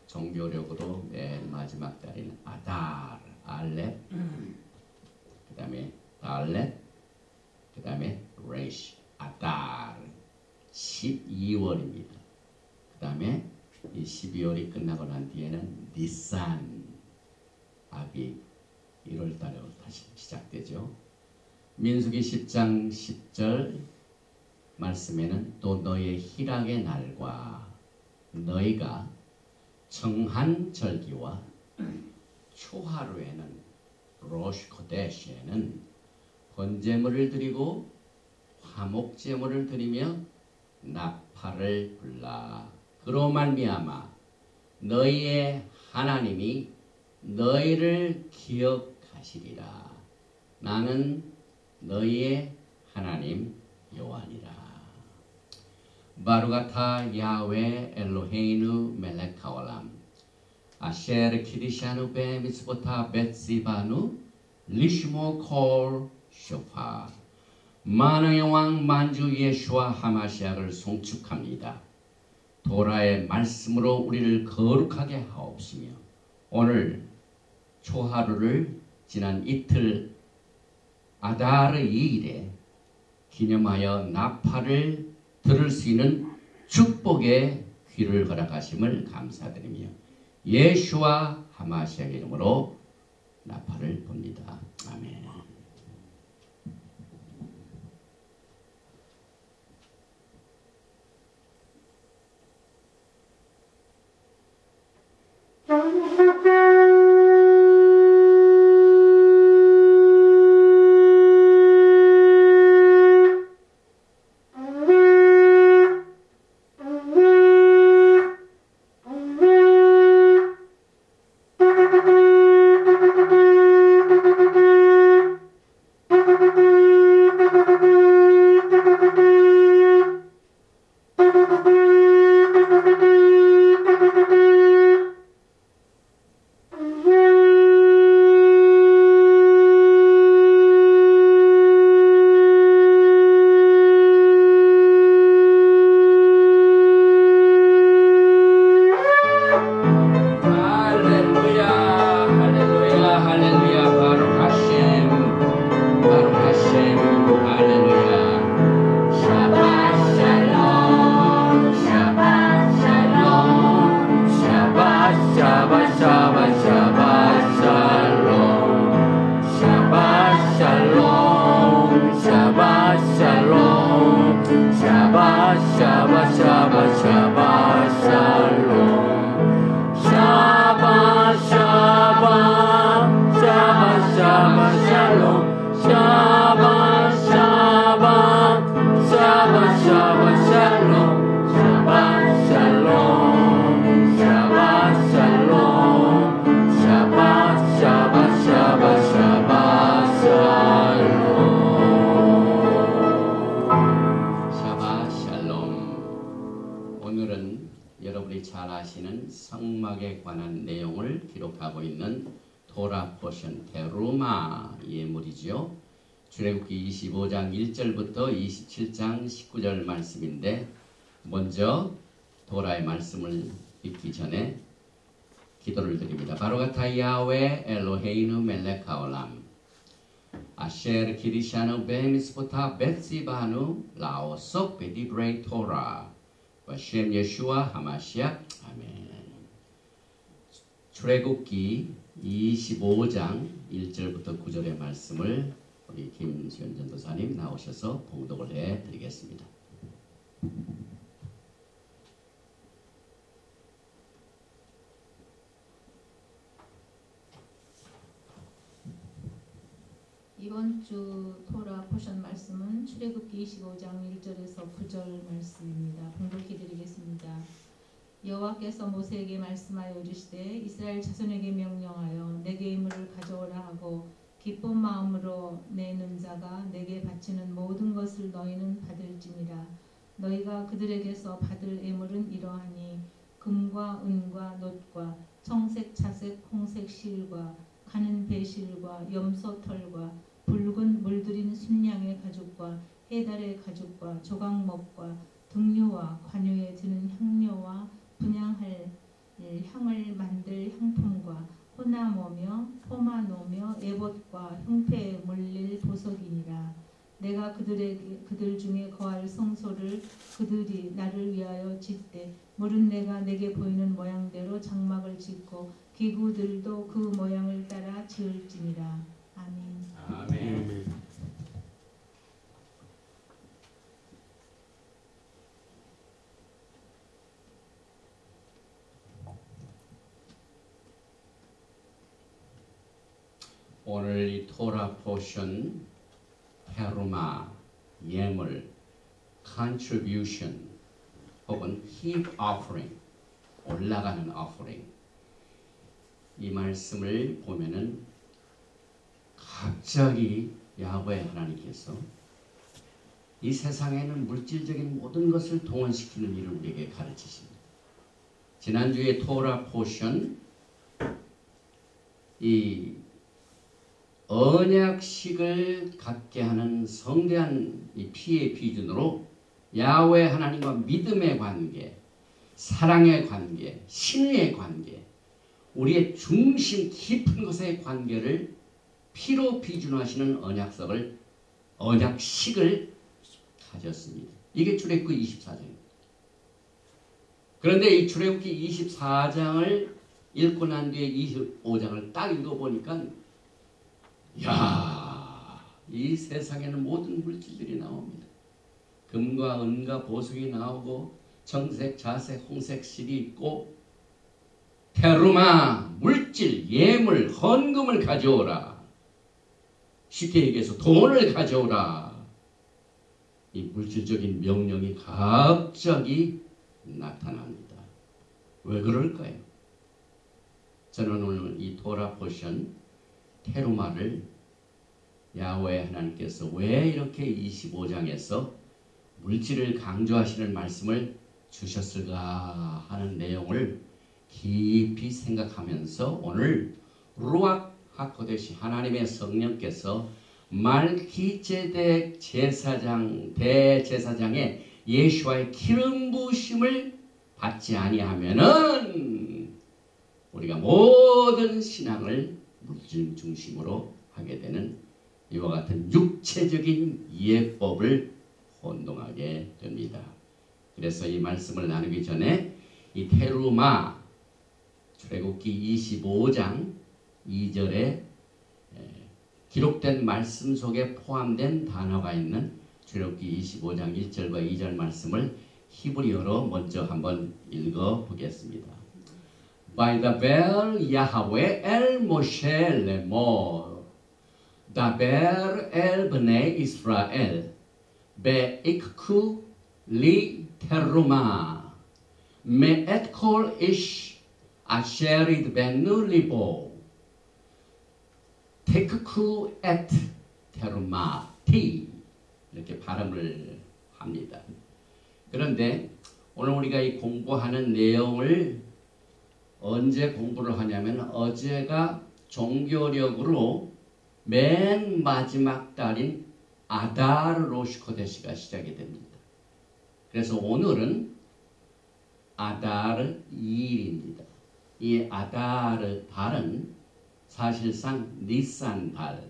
종교력으로 맨 마지막 달인 아달, 알렛, 그 다음에 달렛, 그 다음에 레시, 아달 12월입니다. 그 다음에 이 12월이 끝나고 난 뒤에는 니산, 아비 1월달에 다시 시작되죠. 민수기 10장 10절 말씀에는 또 너의 희락의 날과 너희가 청한 절기와 초하루에는 로시 코데시에는 번제물을 드리고 화목제물을 드리며 나팔을 불라. 그로 말미암아 너희의 하나님이 너희를 기억하시리라. 나는 너희의 하나님 여호와니라. 바루가타 야훼 엘로헤이누 멜렉 하올람 아셰르 키디샤누 베 미스보타 벳시바누 리시모 콜 쇼파. 만왕의 왕 만주 예수와 하마시아를 송축합니다. 도라의 말씀으로 우리를 거룩하게 하옵시며 오늘 초하루를 지난 이틀 아다르 2일에 기념하여 나팔을 들을 수 있는 축복의 귀를 허락하심을 감사드리며 예수와 하마시아의 이름으로 나팔을 봅니다. 아멘. 성막에 관한 내용을 기록하고 있는 토라 포션 테루마 예물이죠. 출애굽기 25장 1절부터 27장 19절 말씀인데 먼저 토라의 말씀을 읽기 전에 기도를 드립니다. 바루가타 야훼 엘로헤이누 멜렉 하올람 아셰르 키디샤누 베미스보타 벳시바누 라오속 베디브레이 토라 와셴 예슈와 하마시아 아멘. 출애굽기 25장 1절부터 9절의 말씀을 우리 김수현 전도사님 나오셔서 봉독을 해드리겠습니다. 이번 주 토라 포션 말씀은 출애굽기 25장 1절에서 9절 말씀입니다. 봉독해 드리겠습니다. 여호와께서 모세에게 말씀하여 이르시되 이스라엘 자손에게 명령하여 내게 이물을 가져오라 하고 기쁜 마음으로 내는 자가 내게 바치는 모든 것을 너희는 받을지니라. 너희가 그들에게서 받을 예물은 이러하니 금과 은과 놋과 청색 차색 홍색 실과 가는 배실과 염소털과 붉은 물들인 순양의 가죽과 해달의 가죽과 조각목과 등류와 관유에 드는 향료와 분향할 향을 물릴 향품과 호나모며 포마노며 에봇과 흉패에 물릴 보석이니라. 내가 그들 중에 거할 성소를 그들이 나를 위하여 짓되 물은 내가 내게 보이는 모양대로 장막을 짓고 기구들도 그 모양을 따라 지을지니라. 아멘. 아멘. 오늘 이 토라 포션 테루마, 예물, contribution 혹은 heap offering, 올라가는 offering, 이 말씀을 보면은 갑자기 야훼 하나님께서 이 세상에는 물질적인 모든 것을 동원시키는 일을 우리에게 가르치십니다. 지난주에 토라 포션, 이 언약식을 갖게 하는 성대한 이 피의 비준으로 야훼 하나님과 믿음의 관계, 사랑의 관계, 신의 관계, 우리의 중심 깊은 것의 관계를 피로 비준하시는 언약식을 가졌습니다. 이게 출애굽기 24장입니다. 그런데 이 출애굽기 24장을 읽고 난 뒤에 25장을 딱 읽어보니까 이 세상에는 모든 물질들이 나옵니다. 금과 은과 보석이 나오고 청색, 자색, 홍색 실이 있고 테루마, 물질, 예물, 헌금을 가져오라. 쉽게 얘기해서 돈을 가져오라. 이 물질적인 명령이 갑자기 나타납니다. 왜 그럴까요? 저는 오늘 이 토라 포션 테루마를 야훼 하나님께서 왜 이렇게 25장에서 물질을 강조하시는 말씀을 주셨을까 하는 내용을 깊이 생각하면서 오늘 루ach 하코데시 하나님의 성령께서 말기제덱 제사장 대제사장의 예수와의 기름 부으심을 받지 아니하면은 우리가 모든 신앙을 물질 중심으로 하게 되는 이와 같은 육체적인 이해법을 혼동하게 됩니다. 그래서 이 말씀을 나누기 전에 이 테루마 출애굽기 25장 2절에 기록된 말씀 속에 포함된 단어가 있는 출애굽기 25장 1절과 2절 말씀을 히브리어로 먼저 한번 읽어보겠습니다. By the bell Yahweh el Moshe lemor, daber el bnei Israel, beikku li teruma, me'et kol ish asher idbenu libo, tekku et terumati. 이렇게 발음을 합니다. 그런데 오늘 우리가 이 공부하는 내용을 언제 공부를 하냐면 어제가 종교력으로 맨 마지막 달인 아다르 로시코데시가 시작이 됩니다. 그래서 오늘은 아다르 2일입니다. 이 아다르 달은 사실상 니산 달,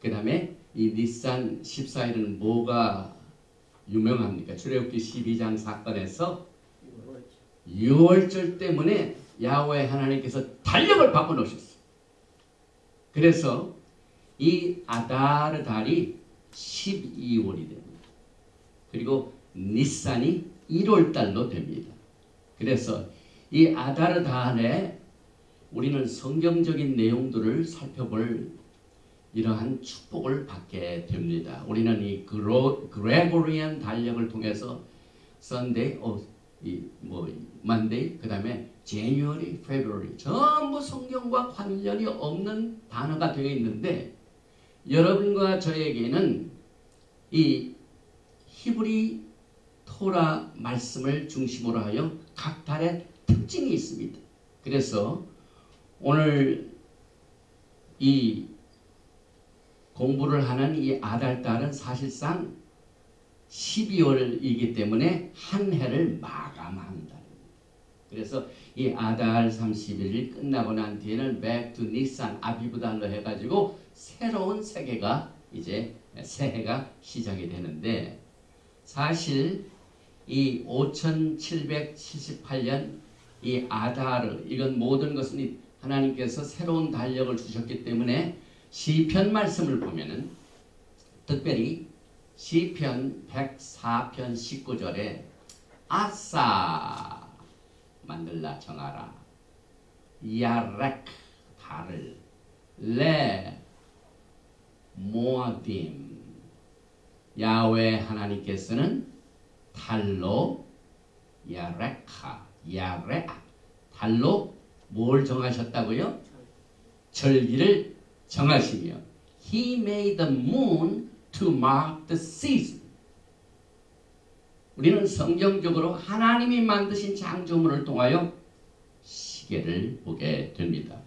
그 다음에 이 니산 14일은 뭐가 유명합니까? 출애굽기 12장 사건에서 6월절 때문에 야훼 하나님께서 달력을 바꿔놓으셨어요. 그래서 이 아다르 달이 12월이 됩니다. 그리고 니산이 1월달로 됩니다. 그래서 이 아다르 달에 우리는 성경적인 내용들을 살펴볼 이러한 축복을 받게 됩니다. 우리는 이 그레고리안 달력을 통해서 Sunday, Monday, 그 다음에 January, February 전부 성경과 관련이 없는 단어가 되어 있는데 여러분과 저에게는 이 히브리 토라 말씀을 중심으로 하여 각 달의 특징이 있습니다. 그래서 오늘 이 공부를 하는 이 아달달은 사실상 12월이기 때문에 한 해를 마감한 달입니다. 그래서 이 아달 31일 끝나고 난 뒤에는 back to 니산 아비브달로 해가지고 새로운 세계가 이제 새해가 시작이 되는데, 사실 이 5778년 이 아다르, 이건 모든 것은 하나님께서 새로운 달력을 주셨기 때문에 시편 말씀을 보면은, 특별히 시편 104편 19절에 아싸 만들라 정하라, 야렉 달을, 레 모아딤, 야훼 하나님께서는 달로 야렉하, 야레 달로 뭘 정하셨다고요? 절기를 정하시며, He made the moon to mark the season. 우리는 성경적으로 하나님이 만드신 창조물을 통하여 시계를 보게 됩니다.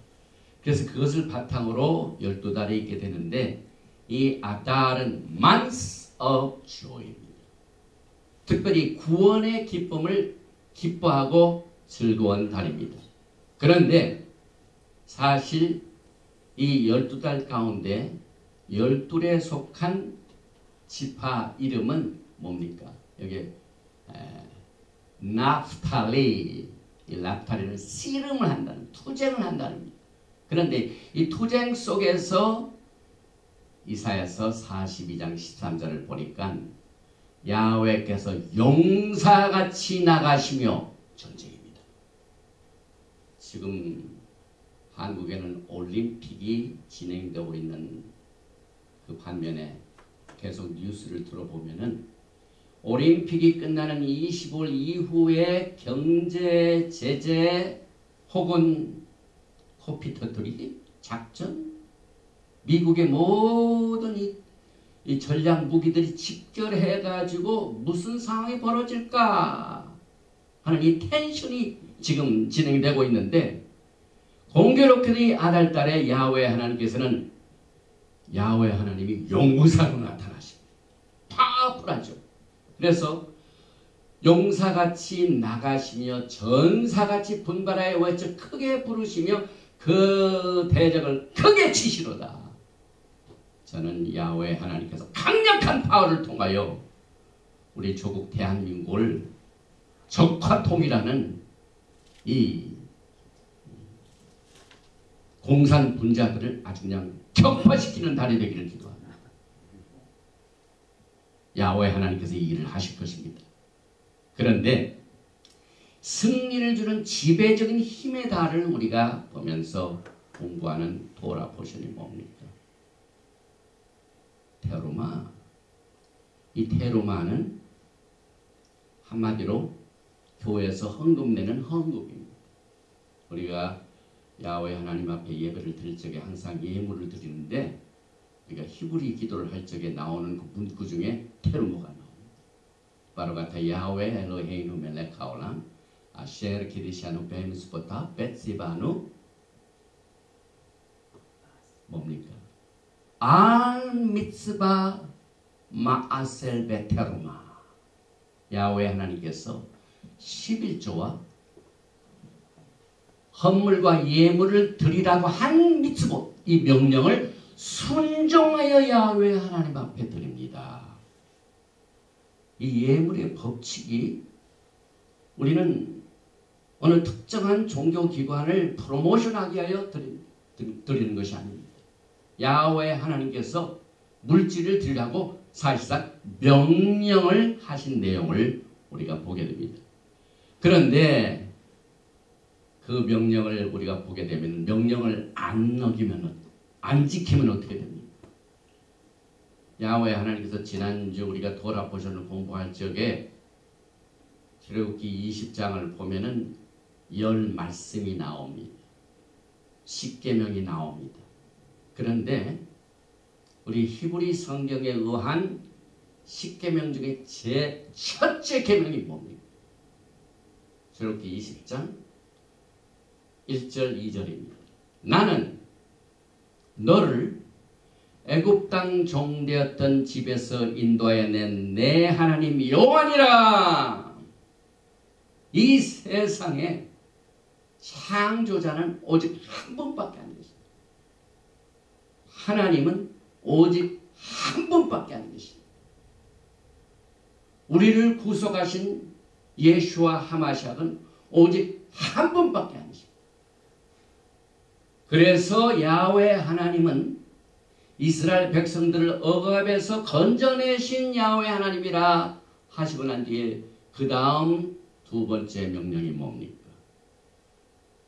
그래서 그것을 바탕으로 12달이 있게 되는데, 이 아달은 months of joy입니다. 특별히 구원의 기쁨을 기뻐하고 즐거운 달입니다. 그런데 사실 이 12달 가운데 12에 속한 지파 이름은 뭡니까? 여기 납탈리, 이 납탈리는 씨름을 한다는, 투쟁을 한다는. 그런데 이 투쟁 속에서 이사야서 42장 13절을 보니까 야훼께서 용사같이 나가시며 전쟁입니다. 지금 한국에는 올림픽이 진행되고 있는 그 반면에 계속 뉴스를 들어보면은 올림픽이 끝나는 25일 이후에 경제 제재 혹은 코피 터뜨리기 작전, 미국의 모든 이 전략 무기들이 집결해가지고 무슨 상황이 벌어질까 하는 이 텐션이 지금 진행되고 있는데, 공교롭게도 이 아달달에 야훼 하나님께서는 야훼 하나님이 용사로 나타나십니다. 파워풀하죠. 그래서 용사같이 나가시며 전사같이 분발하여 외쳐 크게 부르시며 그 대적을 크게 치시로다. 저는 야훼 하나님께서 강력한 파워를 통하여 우리 조국 대한민국을 적화통일하는 이 공산 분자들을 아주 그냥 격파시키는 달이 되기를 기도합니다. 야훼 하나님께서 이 일을 하실 것입니다. 그런데 승리를 주는 지배적인 힘의 달을 우리가 보면서 공부하는 토라 포션이 뭡니까? 테루마. 이 테루마는 한마디로 교회에서 헌금 내는 헌금입니다. 우리가 야훼 하나님 앞에 예배를 드릴 적에 항상 예물을 드리는데, 우리가 히브리 기도를 할 적에 나오는 그 문구 중에 테루마가 나옵니다. 바로가타 야훼 엘로헤이누 멜렉 하올람 아셰르 키디샤누 베임스포타 베츠바누 뭡니까? 알 미츠바 마아셀 베테루마. 야훼 하나님께서 11조와 헌물과 예물을 드리라고 한 미츠봇, 이 명령을 순종하여 야훼 하나님 앞에 드립니다. 이 예물의 법칙이, 우리는 어느 특정한 종교기관을 프로모션하기 위하여 드리는 것이 아닙니다. 야훼 하나님께서 물질을 드리라고 사실상 명령을 하신 내용을 우리가 보게 됩니다. 그런데 그 명령을 우리가 보게 되면, 명령을 안 어기면, 안 지키면 어떻게 됩니까? 야훼 하나님께서 지난주 우리가 토라 포션을 공부할 적에 출애굽기 20장을 보면은 10 말씀이 나옵니다. 10계명이 나옵니다. 그런데 우리 히브리 성경에 의한 10계명 중에 제 첫째 계명이 뭡니까? 출애굽기 20장 1절 2절입니다. 나는 너를 애굽 땅 종되었던 집에서 인도하여 낸 내 하나님 여호와니라. 이 세상에 창조자는 오직 한 분밖에 안 계십니다. 하나님은 오직 한 분밖에 안 계십니다. 우리를 구속하신 예수와 하마샥은 오직 한 분밖에 안 계십니다. 그래서 야훼 하나님은 이스라엘 백성들을 억압에서 건져내신 야훼 하나님이라 하시고 난 뒤에 그 다음 두 번째 명령이 뭡니까?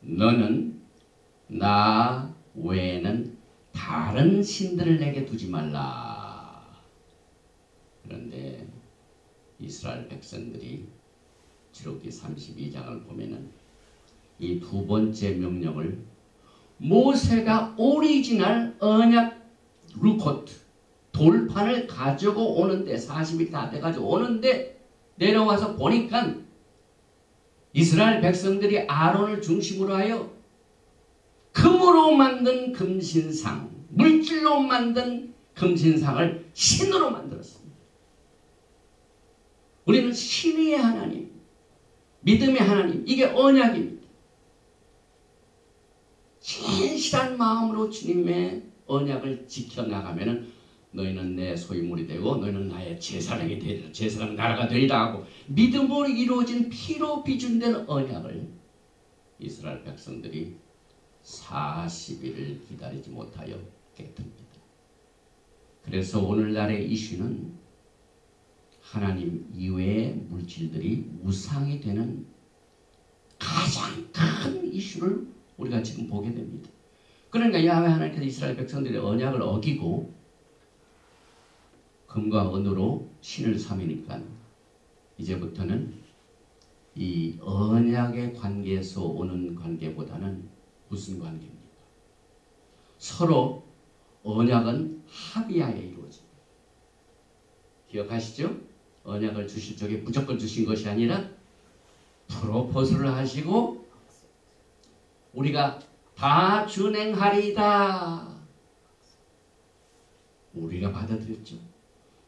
너는 나 외에는 다른 신들을 내게 두지 말라. 그런데 이스라엘 백성들이 출애굽기 32장을 보면은 이 두 번째 명령을 모세가 오리지널 언약 루코트 돌판을 가지고 오는데 40일 다 돼가지고 오는데 내려와서 보니까 이스라엘 백성들이 아론을 중심으로 하여 금으로 만든 금신상, 물질로 만든 금신상을 신으로 만들었습니다. 우리는 신의 하나님, 믿음의 하나님, 이게 언약입니다. 진실한 마음으로 주님의 언약을 지켜나가면 너희는 내 소유물이 되고 너희는 나의 제사장이 되리라. 제사장 나라가 되리라 하고 믿음으로 이루어진 피로 비준된 언약을 이스라엘 백성들이 40일을 기다리지 못하여 깨뜨립니다. 그래서 오늘날의 이슈는 하나님 이외의 물질들이 우상이 되는 가장 큰 이슈를 우리가 지금 보게 됩니다. 그러니까 야훼 하나님께서 이스라엘 백성들의 언약을 어기고 금과 은으로 신을 삼으니까 이제부터는 이 언약의 관계에서 오는 관계보다는 무슨 관계입니까? 서로 언약은 합의하에 이루어집니다. 기억하시죠? 언약을 주실 적에 무조건 주신 것이 아니라 프로포즈를 하시고 우리가 다 준행하리이다. 우리가 받아들였죠.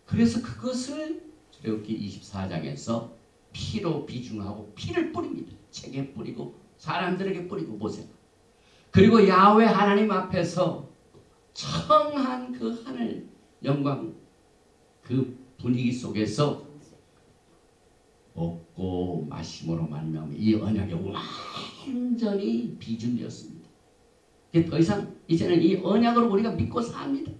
그래서 그것을 출애굽기 24장에서 피로 비중하고 피를 뿌립니다. 책에 뿌리고 사람들에게 뿌리고 보세요. 그리고 야훼 하나님 앞에서 청한 그 하늘 영광 그 분위기 속에서 먹고 마심으로 말미암아 이 언약이 완전히 비준되었습니다. 더 이상 이제는 이 언약을 우리가 믿고 삽니다.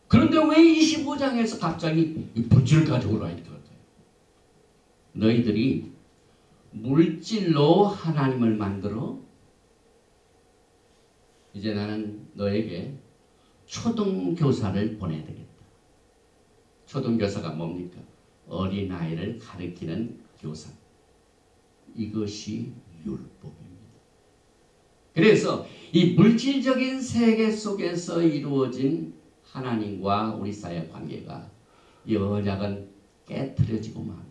그런데 왜 25장에서 갑자기 이 물질을 가지고 오라 이렇게 할까요? 너희들이 물질로 하나님을 만들어 이제 나는 너에게 초등교사를 보내야 되겠다. 초등교사가 뭡니까? 어린아이를 가르치는 교사. 이것이 율법입니다. 그래서 이 물질적인 세계 속에서 이루어진 하나님과 우리 사이의 관계가 이 언약은 깨트려지고 맙니다.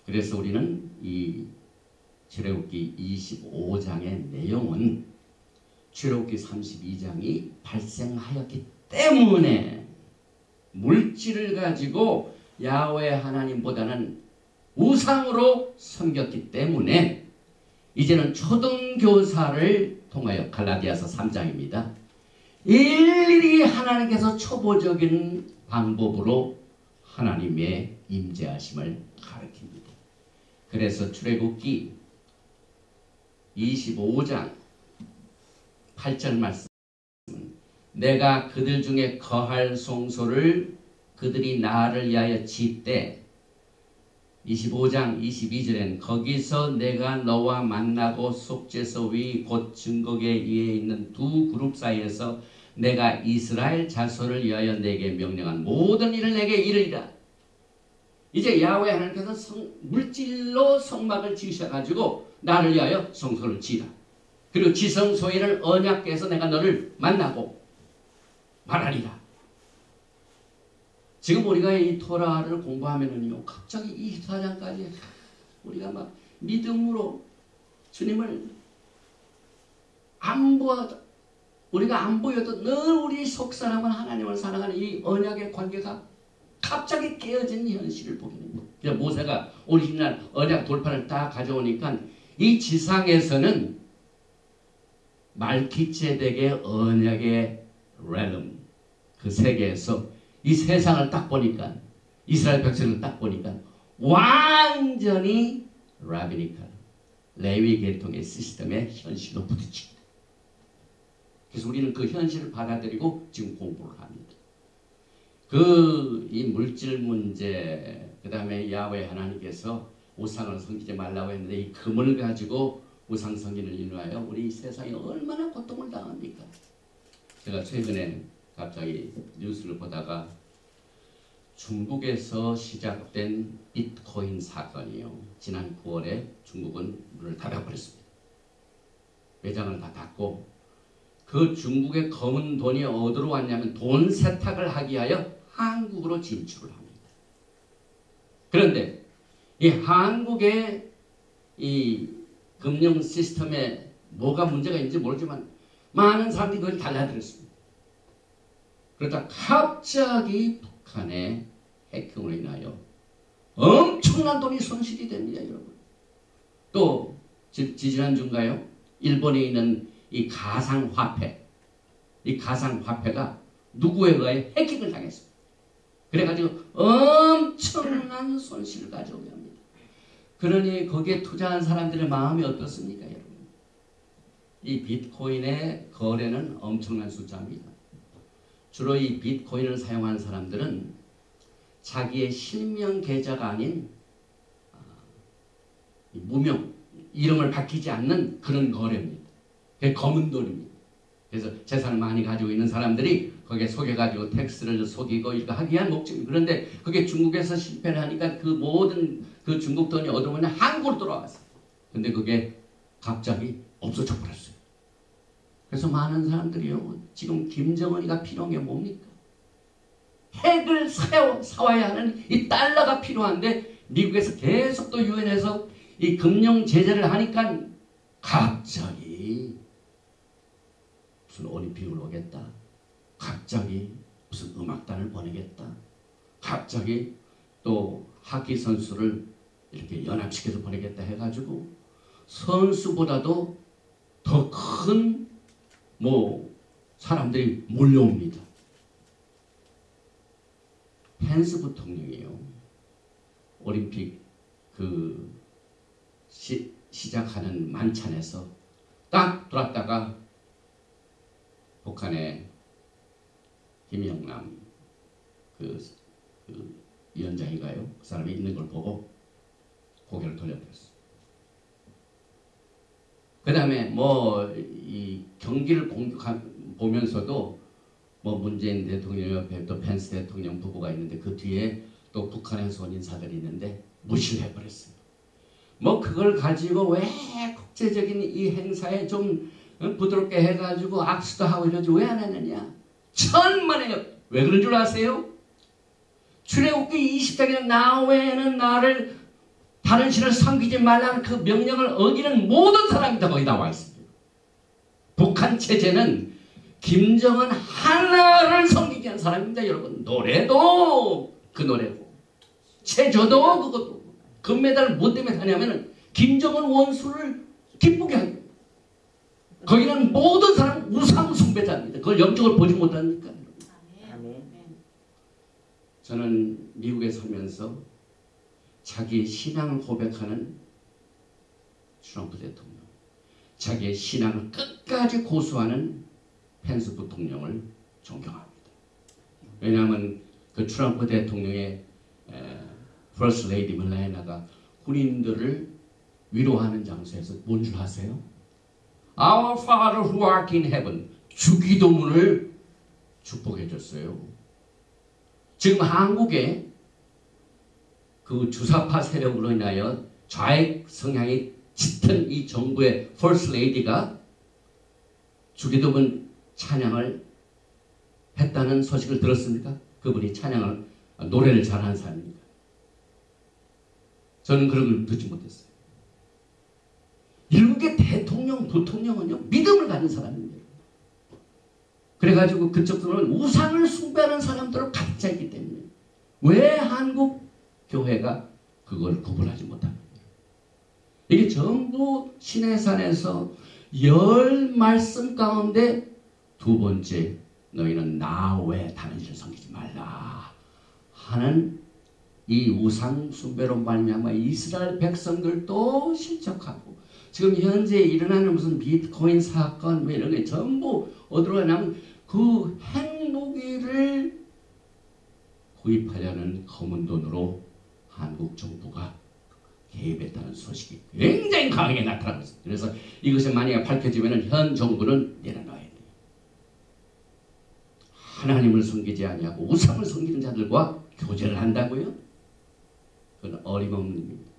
그래서 우리는 이 출애굽기 25장의 내용은 출애굽기 32장이 발생하였기 때문에 물질을 가지고 야훼 하나님보다는 우상으로 섬겼기 때문에 이제는 초등교사를 통하여 갈라디아서 3장입니다. 일일이 하나님께서 초보적인 방법으로 하나님의 임재하심을 가르칩니다. 그래서 출애굽기 25장 8절 말씀 내가 그들 중에 거할 송소를 그들이 나를 위하여 짓되 25장 22절엔 거기서 내가 너와 만나고 속죄소 위 곧 증거계 위에 있는 두 그룹 사이에서 내가 이스라엘 자손을 위하여 내게 명령한 모든 일을 내게 이르리라. 이제 야훼 하나님께서 물질로 성막을 지으셔가지고 나를 위하여 성소를 지으라. 그리고 지성소에는 언약궤에서 내가 너를 만나고 말하리라. 지금 우리가 이 토라를 공부하면은요, 갑자기 24장까지 우리가 막 믿음으로 주님을 우리가 안 보여도 늘 우리 속사람은 하나님을 사랑하는 이 언약의 관계가 갑자기 깨어진 현실을 보게 됩니다. 그래서 모세가 오리지널 언약 돌판을 딱 가져오니까 이 지상에서는 말키ጼ덱의 언약의 렐름 그 세계에서 이 세상을 딱 보니까 이스라엘 백성을 딱 보니까 완전히 라비니컬 레위 계통의 시스템의 현실로 부딪힙니다. 그래서 우리는 그 현실을 받아들이고 지금 공부를 합니다. 이 물질 문제, 그 다음에 야훼 하나님께서 우상을 섬기지 말라고 했는데 이 금을 가지고 우상 섬기는 일로 하여 우리 세상에 얼마나 고통을 당합니까? 제가 최근에 갑자기 뉴스를 보다가 중국에서 시작된 비트코인 사건이요. 지난 9월에 중국은 문을 닫아버렸습니다. 매장을 다 닫고 그 중국의 검은 돈이 어디로 왔냐면 돈 세탁을 하기 위하여 한국으로 진출을 합니다. 그런데 이 한국의 이 금융 시스템에 뭐가 문제가 있는지 모르지만 많은 사람들이 그걸 달라들었습니다. 그러다 갑자기 북한의 해킹으로 인하여 엄청난 돈이 손실이 됩니다, 여러분. 또 지지난주인가요? 일본에 있는 이 가상화폐, 이 가상화폐가 누구에 의해 해킹을 당했습니다. 그래가지고 엄청난 손실을 가져오게 합니다. 그러니 거기에 투자한 사람들의 마음이 어떻습니까, 여러분? 이 비트코인의 거래는 엄청난 숫자입니다. 주로 이 비트코인을 사용하는 사람들은 자기의 실명 계좌가 아닌 무명, 이름을 밝히지 않는 그런 거래입니다. 그게 검은 돈입니다. 그래서 재산을 많이 가지고 있는 사람들이 거기에 속여가지고 텍스를 속이고 이거 하기 위한 목적입니다. 그런데 그게 중국에서 실패를 하니까 그 모든 그 중국 돈이 어디로 가냐 한국으로 돌아왔어요. 근데 그게 갑자기 없어져 버렸어요. 그래서 많은 사람들이요, 지금 김정은이가 필요한 게 뭡니까? 핵을 사와야 하는 이 달러가 필요한데 미국에서 계속 또 유엔에서 이 금융 제재를 하니까 갑자기 무슨 올림픽을 오겠다, 갑자기 무슨 음악단을 보내겠다, 갑자기 또 하키 선수를 이렇게 연합시켜서 보내겠다 해가지고 선수보다도 더 큰 사람들이 몰려옵니다. 펜스 부통령이요, 올림픽 시작하는 만찬에서 딱 돌았다가 북한의 김영남 위원장인가요? 그 사람이 있는 걸 보고 고개를 돌려버렸어요. 그 다음에 이 경기를 보면서도 문재인 대통령 옆에 또 펜스 대통령 부부가 있는데 그 뒤에 또 북한에서 온 인사들이 있는데 무시를 해버렸어요. 그걸 가지고 왜 국제적인 이 행사에 좀 부드럽게 해가지고 악수도 하고 이러지 왜 안 했느냐? 천만에요. 왜 그런 줄 아세요? 출애굽기 20장에 나 외에는 나를 다른 신을 섬기지 말라는 그 명령을 어기는 모든 사람이 다 거기 나와 있습니다. 북한 체제는 김정은 하나를 섬기게 한 사람입니다, 여러분. 노래도 그 노래고, 체조도 그것도. 금메달을 뭐 때문에 하냐면은 김정은 원수를 기쁘게 하기. 거기는 모든 사람 우상 숭배자입니다. 그걸 영적으로 보지 못합니까? 저는 미국에 살면서 자기의 신앙을 고백하는 트럼프 대통령, 자기의 신앙을 끝까지 고수하는 펜스 부통령을 존경합니다. 왜냐하면 그 트럼프 대통령의 퍼스트 레이디 멜라니아가 군인들을 위로하는 장소에서 뭔 줄 아세요? Our Father who art in heaven, 주기도문을 축복해 줬어요. 지금 한국에 그 주사파 세력으로 인하여 좌익 성향이 짙은 이 정부의 퍼스트 레이디가 주기도문 찬양을 했다는 소식을 들었습니까? 그분이 노래를 잘하는 사람입니다. 저는 그런 걸 듣지 못했어요. 일국의 대통령, 부통령은요, 믿음을 가진 사람입니다. 그래가지고 그쪽들은 우상을 숭배하는 사람들을 가득 차 있기 때문에 왜 한국 교회가 그걸 구분하지 못합니다. 이게 전부 시내산에서 10말씀 가운데 두 번째, 너희는 나 외에 다른 이를 섬기지 말라 하는 이 우상 숭배로 말미암아 이스라엘 백성들도 실족하고, 지금 현재 일어나는 무슨 비트코인 사건 뭐 이런 게 전부 어디로 가냐면 그 핵무기를 구입하려는 검은 돈으로 한국 정부가 개입했다는 소식이 굉장히 강하게 나타나고 있습니다. 그래서 이것이 만약에 밝혀지면 현 정부는 내려놔야 돼요. 하나님을 섬기지 아니하고 우상을 섬기는 자들과 교제를 한다고요? 그건 어림없는 일입니다.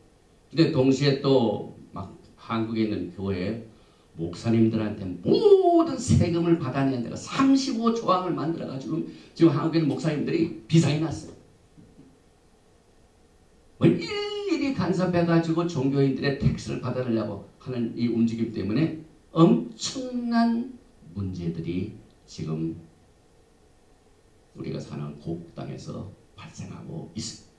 근데 동시에 또 막 한국에 있는 교회 목사님들한테 모든 세금을 받아내는 데가 35조항을 만들어가지고 지금 한국에 있는 목사님들이 비상이 났어요. 뭐 일일이 간섭해가지고 종교인들의 텍스를 받아내려고 하는 이 움직임 때문에 엄청난 문제들이 지금 우리가 사는 고국 땅에서 발생하고 있습니다.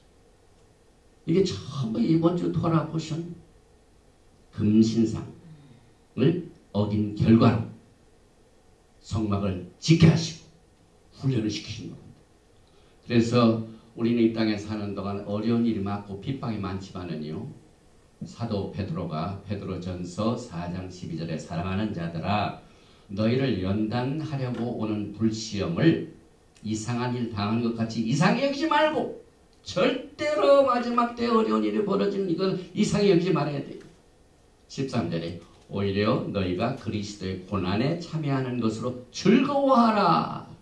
이게 전부 이번 주 토라 포션 금신상을 어긴 결과로 성막을 지게 하시고 훈련을 시키신 겁니다. 그래서 우리는 이 땅에 사는 동안 어려운 일이 많고 핍박이 많지만은요, 사도 베드로가 베드로전서 4장 12절에 사랑하는 자들아 너희를 연단하려고 오는 불시험을 이상한 일 당한 것 같이 이상히 여기지 말고, 절대로 마지막 때 어려운 일이 벌어지는 이걸 이상히 여기지 말아야 돼요. 13절에 오히려 너희가 그리스도의 고난에 참여하는 것으로 즐거워하라.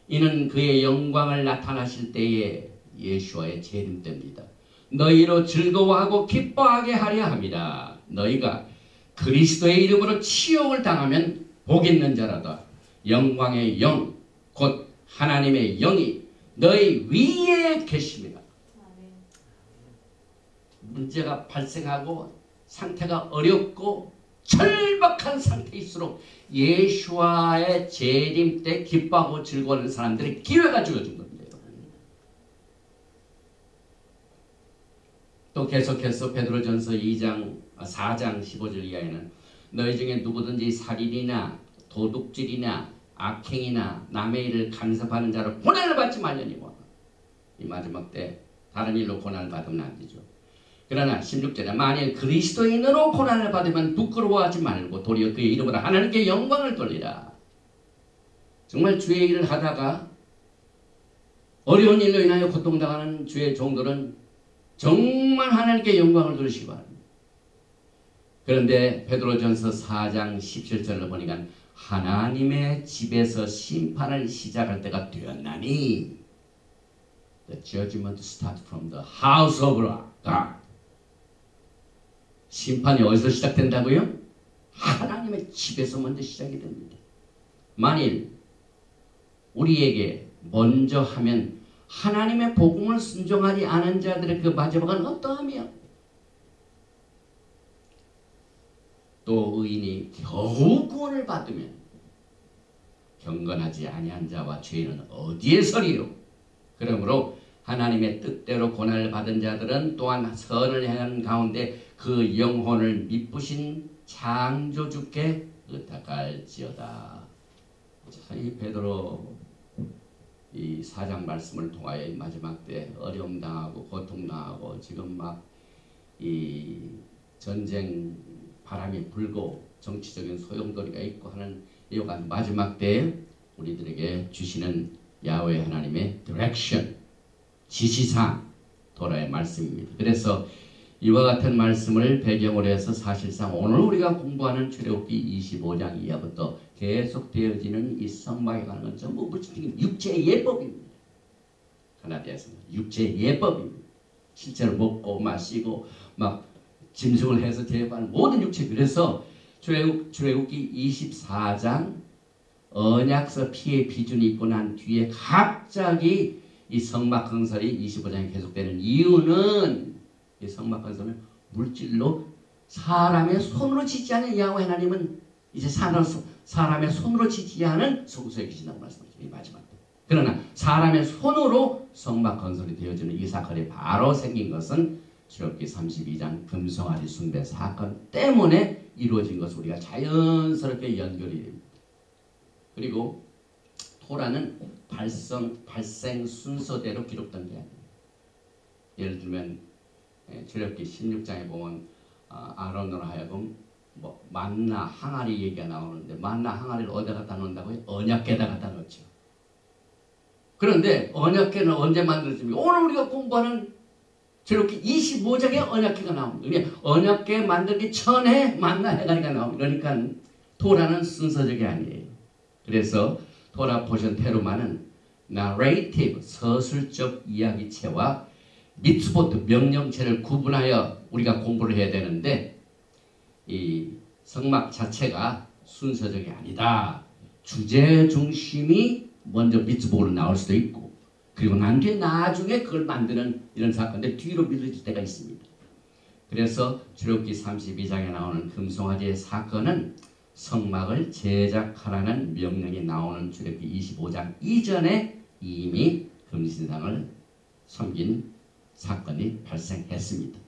이는 그의 영광을 나타나실 때에 예수와의 재림 때입니다. 너희로 즐거워하고 기뻐하게 하려 함이라. 너희가 그리스도의 이름으로 치욕을 당하면 복 있는 자라다. 영광의 영 곧 하나님의 영이 너희 위에 계십니다. 문제가 발생하고 상태가 어렵고 절박한 상태일수록 예수와의 재림 때 기뻐하고 즐거워하는 사람들의 기회가 주어진 겁니다. 또 계속해서 베드로전서 4장 15절 이하에는 너희 중에 누구든지 살인이나 도둑질이나 악행이나 남의 일을 간섭하는 자로 고난을 받지 말려니와. 이 마지막 때 다른 일로 고난을 받으면 안 되죠. 그러나 16절에 만일 그리스도인으로 고난을 받으면 부끄러워하지 말고 도리어 그의 이름으로 하나님께 영광을 돌리라. 정말 주의 일을 하다가 어려운 일로 인하여 고통당하는 주의 종들은 정말 하나님께 영광을 돌리시기 바랍니다. 그런데 베드로전서 4장 17절을 보니까 하나님의 집에서 심판을 시작할 때가 되었나니 The judgment starts from the house of God. 심판이 어디서 시작된다고요? 하나님의 집에서 먼저 시작이 됩니다. 만일 우리에게 먼저 하면 하나님의 복음을 순종하지 않은 자들의 그 마지막은 어떠하며, 또 의인이 겨우 구원을 받으면 경건하지 아니한 자와 죄인은 어디에 서리요? 그러므로 하나님의 뜻대로 고난을 받은 자들은 또한 선을 행하는 가운데 그 영혼을 미쁘신 창조주께 의탁할지어다. 이 베드로 이 4장 말씀을 통하여 이 마지막 때 어려움 당하고 고통 당하고 지금 막 이 전쟁 바람이 불고 정치적인 소용돌이가 있고 하는 이와 같은 마지막 때에 우리들에게 주시는 야훼 하나님의 디렉션, 지시사항, 도라의 말씀입니다. 그래서 이와 같은 말씀을 배경으로 해서 사실상 오늘 우리가 공부하는 출애굽기 25장 이하부터 계속되어지는 이 성막에 관한 건 전부 무슨 육체의 예법입니다. 가나디아서는 육체의 예법입니다. 실제로 먹고 마시고 막 짐승을 해서 제거하는 모든 육체. 그래서 출애굽기 24장 언약서 피의 비준이 있고 난 뒤에 갑자기 이 성막 건설이 25장에 계속되는 이유는 이 성막 건설은 물질로 사람의 손으로 짓지 않은 야훼 하나님은 이제 사람의 손으로 짓지 않은 성소에 계신다고 말씀하시죠. 이 마지막 때. 그러나 사람의 손으로 성막 건설이 되어지는 이 사건이 바로 생긴 것은 출애굽기 32장 금송아지 숭배 사건 때문에 이루어진 것을 우리가 자연스럽게 연결이 됩니다. 그리고 토라는 발생 순서대로 기록된 게 아니에요. 예를 들면 출애굽기 16장에 보면 아론으로 하여금 뭐 만나 항아리 얘기가 나오는데 만나 항아리를 어디다 갖다 놓는다고요? 언약궤에다 갖다 놓죠. 그런데 언약궤는 언제 만들어집니까? 오늘 우리가 공부하는 출애굽기 25장에 언약궤가 나옵니다. 그러니까 언약궤 만들기 전에 만나 해가리가 나옵니다. 그러니까 토라는 순서적이 아니에요. 그래서 토라 포션 테루마는 narrative 서술적 이야기체와 미tzvot 명령체를 구분하여 우리가 공부를 해야 되는데 이 성막 자체가 순서적이 아니다. 주제 중심이 먼저 미tzvot으로 나올 수도 있고 그리고 난 뒤에 나중에 그걸 만드는 이런 사건인데 뒤로 미뤄질 때가 있습니다. 그래서 출애굽기 32장에 나오는 금송아지의 사건은 성막을 제작하라는 명령이 나오는 출애굽기 25장 이전에 이미 금신상을 섬긴 사건이 발생했습니다.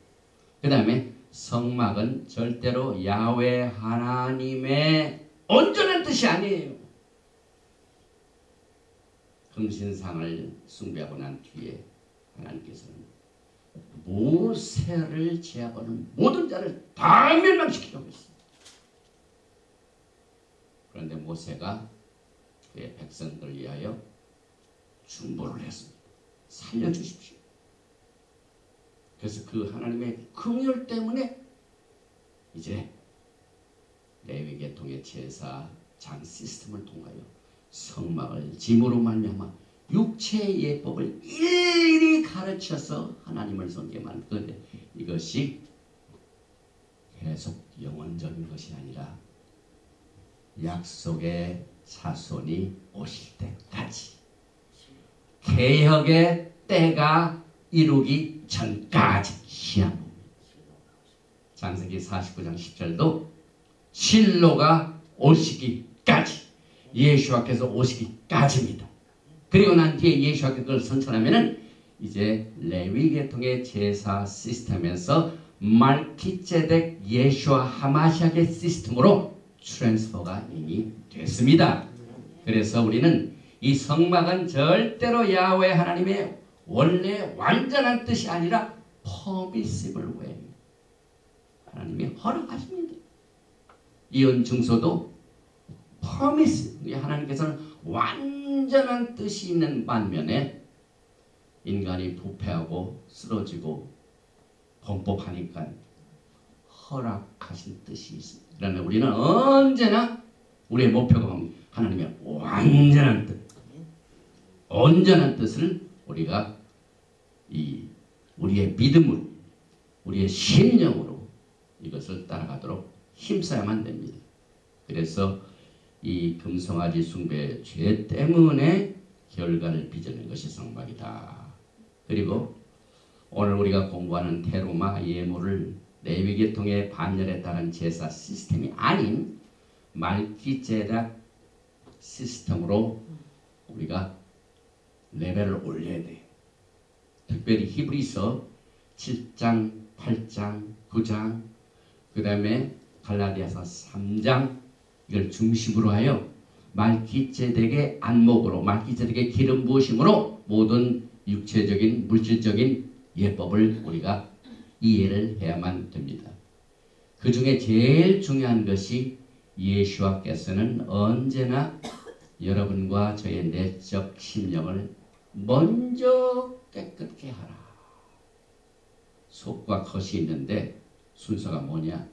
그 다음에 성막은 절대로 야훼 하나님의 온전한 뜻이 아니에요. 금신상을 숭배하고 난 뒤에 하나님께서는 모세를 제압하는 모든 자를 다 멸망시키려고 했습니다. 그런데 모세가 그의 백성들을 위하여 중보를 했습니다. 살려주십시오. 그래서 그 하나님의 긍휼 때문에 이제 레위 계통의 제사장 시스템을 통하여 성막을 짐으로 말미암아 육체의 예법을 일일이 가르쳐서 하나님을 섬기게 만드는데 이것이 계속 영원적인 것이 아니라 약속의 자손이 오실 때까지 개혁의 때가 이루기 전까지 시한봅니다. 창세기 49장 10절도 실로가 오시기까지 예수와께서 오시기까지입니다. 그리고 난 뒤에 예수와께서 그걸 선천하면은 이제 레위 계통의 제사 시스템에서 말키ጼ덱 예수와 하마시아의 시스템으로 트랜스퍼가 이미 됐습니다. 그래서 우리는 이 성막은 절대로 야훼 하나님의 원래 완전한 뜻이 아니라 permissible way 하나님이 허락하십니다. 이혼 증서도 permissible 하나님께서는 완전한 뜻이 있는 반면에 인간이 부패하고 쓰러지고 범법하니까 허락하신 뜻이 있습니다. 그러나 우리는 언제나 우리의 목표가 하나님의 완전한 뜻, 온전한 뜻을 우리가 우리의 믿음으로, 우리의 신령으로 이것을 따라가도록 힘써야만 됩니다. 그래서 이 금송아지 숭배의 죄 때문에 결과를 빚어낸 것이 성막이다. 그리고 오늘 우리가 공부하는 테루마 예물을 레위 계통의 반열에 따른 제사 시스템이 아닌 말기제작 시스템으로 우리가 레벨을 올려야 돼요. 특별히 히브리서 7장, 8장, 9장 그 다음에 갈라디아서 3장 이걸 중심으로 하여 말기제덱의 안목으로 말기제덱의 기름 부으심으로 모든 육체적인 물질적인 예법을 우리가 이해를 해야만 됩니다. 그 중에 제일 중요한 것이 예수와께서는 언제나 여러분과 저의 내적 심령을 먼저 깨끗게 하라. 속과 겉이 있는데 순서가 뭐냐?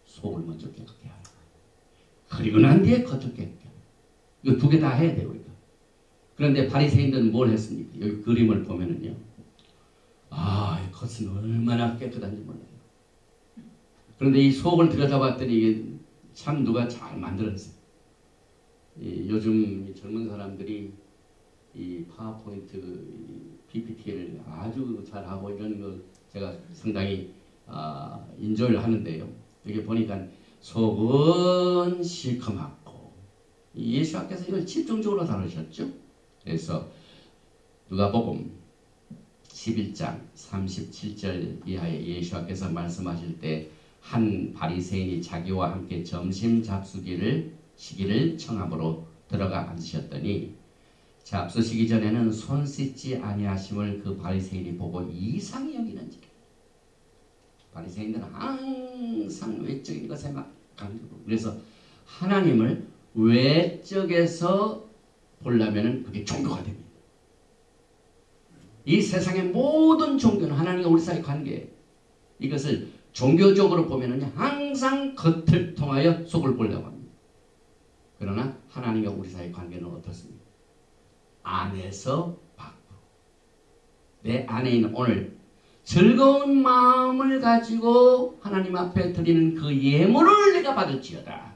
속을 먼저 깨끗게 하라. 그리고 난 뒤에 겉을 깨끗게 하라. 이거 두 개 다 해야 돼요. 우리가. 그런데 바리새인들은 뭘 했습니까? 여기 그림을 보면은요. 이 겉은 얼마나 깨끗한지 몰라요. 그런데 이 속을 들여다봤더니 이게 참 누가 잘 만들었어요. 요즘 젊은 사람들이 이 파워포인트 PPT를 아주 잘하고 이런 거 제가 상당히 인조를 하는데요. 여기 보니까 속은 시커멓고 예수님께서 이걸 집중적으로 다루셨죠. 그래서 누가복음 11장 37절 이하에 예수께서 말씀하실 때 한 바리새인이 자기와 함께 점심 잡수기를 시기를 청함으로 들어가 앉으셨더니 잡수시기 전에는 손 씻지 아니하심을 그 바리새인이 보고 이상히 여기는지라. 바리새인들은 항상 외적인 것에 막 강조하고, 그래서 하나님을 외적에서 보려면 그게 종교가 됩니다. 이 세상의 모든 종교는 하나님과 우리 사이 관계예요. 이것을 종교적으로 보면은 항상 겉을 통하여 속을 보려고 합니다. 그러나 하나님과 우리 사이 관계는 어떻습니까? 안에서 밖으로. 내 안에 있는 오늘 즐거운 마음을 가지고 하나님 앞에 드리는 그 예물을 내가 받을지어다.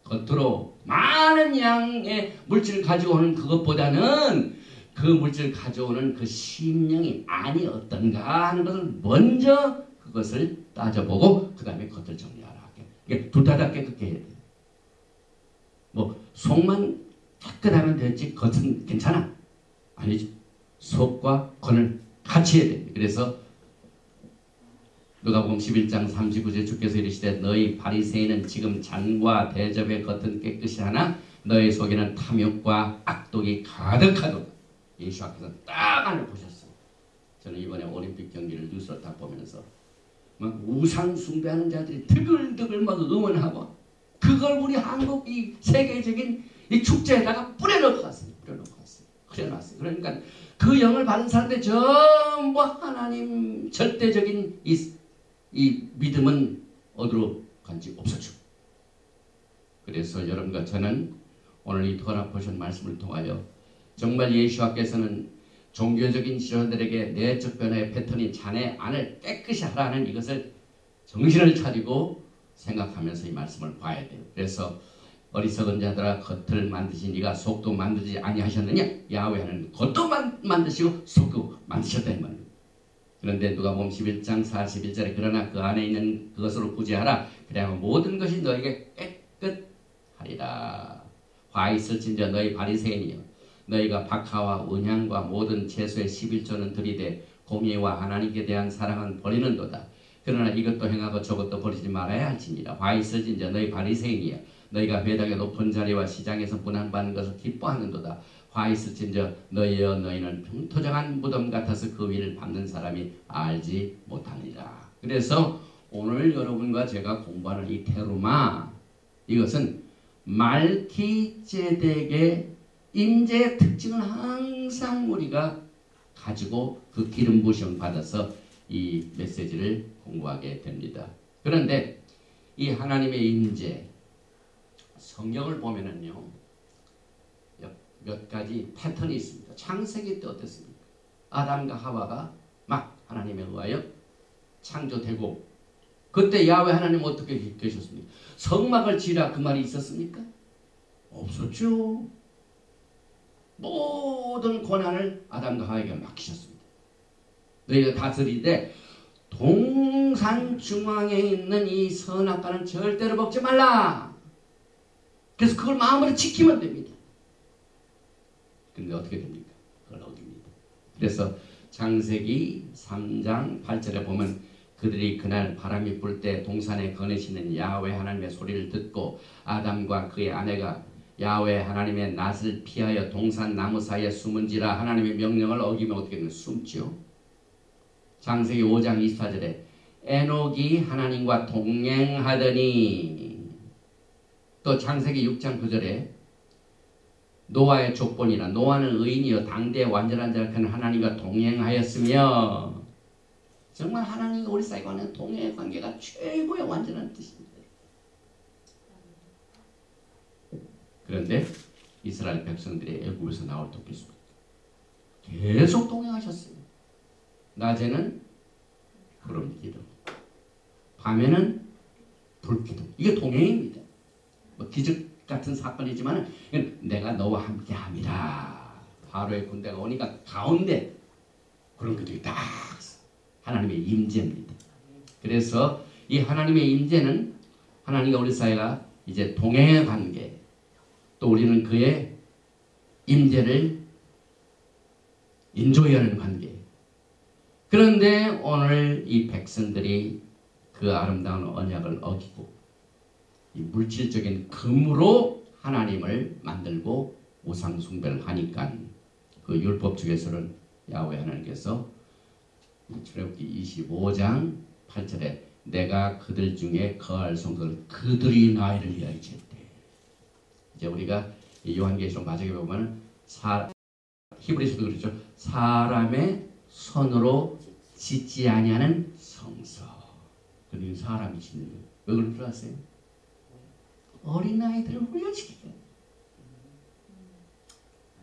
겉으로 많은 양의 물질을 가지고 오는 그것보다는 그 물질을 가져오는 그 심령이 안이 어떤가 하는 것을 먼저 그것을 따져보고 그 다음에 겉을 정리하라. 이게 둘다답게 그렇게 해야 돼요. 뭐 속만 깨끗하면 되지 겉은 괜찮아? 아니죠. 속과 겉을 같이 해야 됩니다. 그래서 누가복음 11장 39절 주께서 이르시되 너희 바리새인은 지금 잔과 대접의 겉은 깨끗이 하나 너희 속에는 탐욕과 악독이 가득하도다. 예수 앞에서 딱 안을 보셨어요. 저는 이번에 올림픽 경기를 뉴스로 딱 보면서 막 우상 숭배하는 자들이 드글드글 막 응원하고 그걸 우리 한국 이 세계적인 이 축제에다가 뿌려놓고 갔어요. 뿌려놨어요. 그러니까 그 영을 받은 사람들 전부 하나님 절대적인 이 믿음은 어디로 간지 없어져. 그래서 여러분과 저는 오늘 이 토라 포션 말씀을 통하여 정말 예수께서는 종교적인 지도자들에게 내적 변화의 패턴인 자네 안을 깨끗이 하라는 이것을 정신을 차리고 생각하면서 이 말씀을 봐야 돼요. 그래서 어리석은 자들아 겉을 만드신 네가 속도 만들지 아니하셨느냐? 야훼는 겉도 만드시고 속도 만드셨다 이 말입니다. 그런데 누가복음 11장 41절에 그러나 그 안에 있는 그것으로 구제하라. 그래야만 모든 것이 너에게 깨끗하리라. 화 있을진저 너희 바리새인이여 너희가 박하와 은향과 모든 채소의 11조는 들이되 공의와 하나님께 대한 사랑은 버리는도다. 그러나 이것도 행하고 저것도 버리지 말아야 할지니라. 화 있을진저 너희 바리새인이여 너희가 회당의 높은 자리와 시장에서 문안받는 것을 기뻐하는도다. 화 있을진저 너희여 너희는 평토정한 무덤 같아서 그 위를 밟는 사람이 알지 못하니라. 그래서 오늘 여러분과 제가 공부하는 이 테루마 이것은 말키제덱의 임재의 특징을 항상 우리가 가지고 그 기름 부으심 받아서 이 메시지를 공부하게 됩니다. 그런데 이 하나님의 임재 성경을 보면은요 몇 가지 패턴이 있습니다. 창세기 때 어땠습니까? 아담과 하와가 막 하나님에 의하여 창조되고 그때 야훼 하나님 어떻게 계셨습니까? 성막을 지으라 그 말이 있었습니까? 없었죠. 모든 권한을 아담과 하와에게 맡기셨습니다. 너희가 다스리되 동산 중앙에 있는 이 선악과는 절대로 먹지 말라. 그래서 그걸 마음으로 지키면 됩니다. 근데 어떻게 됩니까? 그걸 어깁니다. 그래서 창세기 3장 8절에 보면 그들이 그날 바람이 불 때 동산에 거느시는 야훼 하나님의 소리를 듣고 아담과 그의 아내가 야훼 하나님의 낯을 피하여 동산 나무 사이에 숨은지라 하나님의 명령을 어기면 어떻게 되면 숨죠. 창세기 5장 24절에 에녹이 하나님과 동행하더니 또 창세기 6장 9절에 노아의 족본이라 노아는 의인이여 당대의 완전한 자를 큰 하나님과 동행하였으며 정말 하나님과 우리 사이에 관한 동행의 관계가 최고의 완전한 뜻입니다. 그런데 이스라엘 백성들이 애굽에서 나올 때부터 계속 동행하셨어요. 낮에는 구름 기둥, 밤에는 불 기둥. 이게 동행입니다. 뭐 기적 같은 사건이지만 내가 너와 함께함이라. 바로의 군대가 오니까 가운데 구름 기둥이 딱 하나님의 임재입니다. 그래서 이 하나님의 임재는 하나님과 우리 사이가 이제 동행의 관계. 또 우리는 그의 임재를 인조하는 관계. 그런데 오늘 이 백성들이 그 아름다운 언약을 어기고 이 물질적인 금으로 하나님을 만들고 우상 숭배를 하니까 그 율법 중에서는 야훼 하나님께서 출애굽기 25장 8절에 내가 그들 중에 거할 성도를 그들이 나이를 위하여 지었대. 이제 우리가 요한계시록 마지막에 보면 히브리서도 그렇죠. 사람의 손으로 짓지 아니하는 성서. 그리고 사람이 짓는 거예요. 왜 그런 줄 아세요? 어린아이들을 훈련시키게.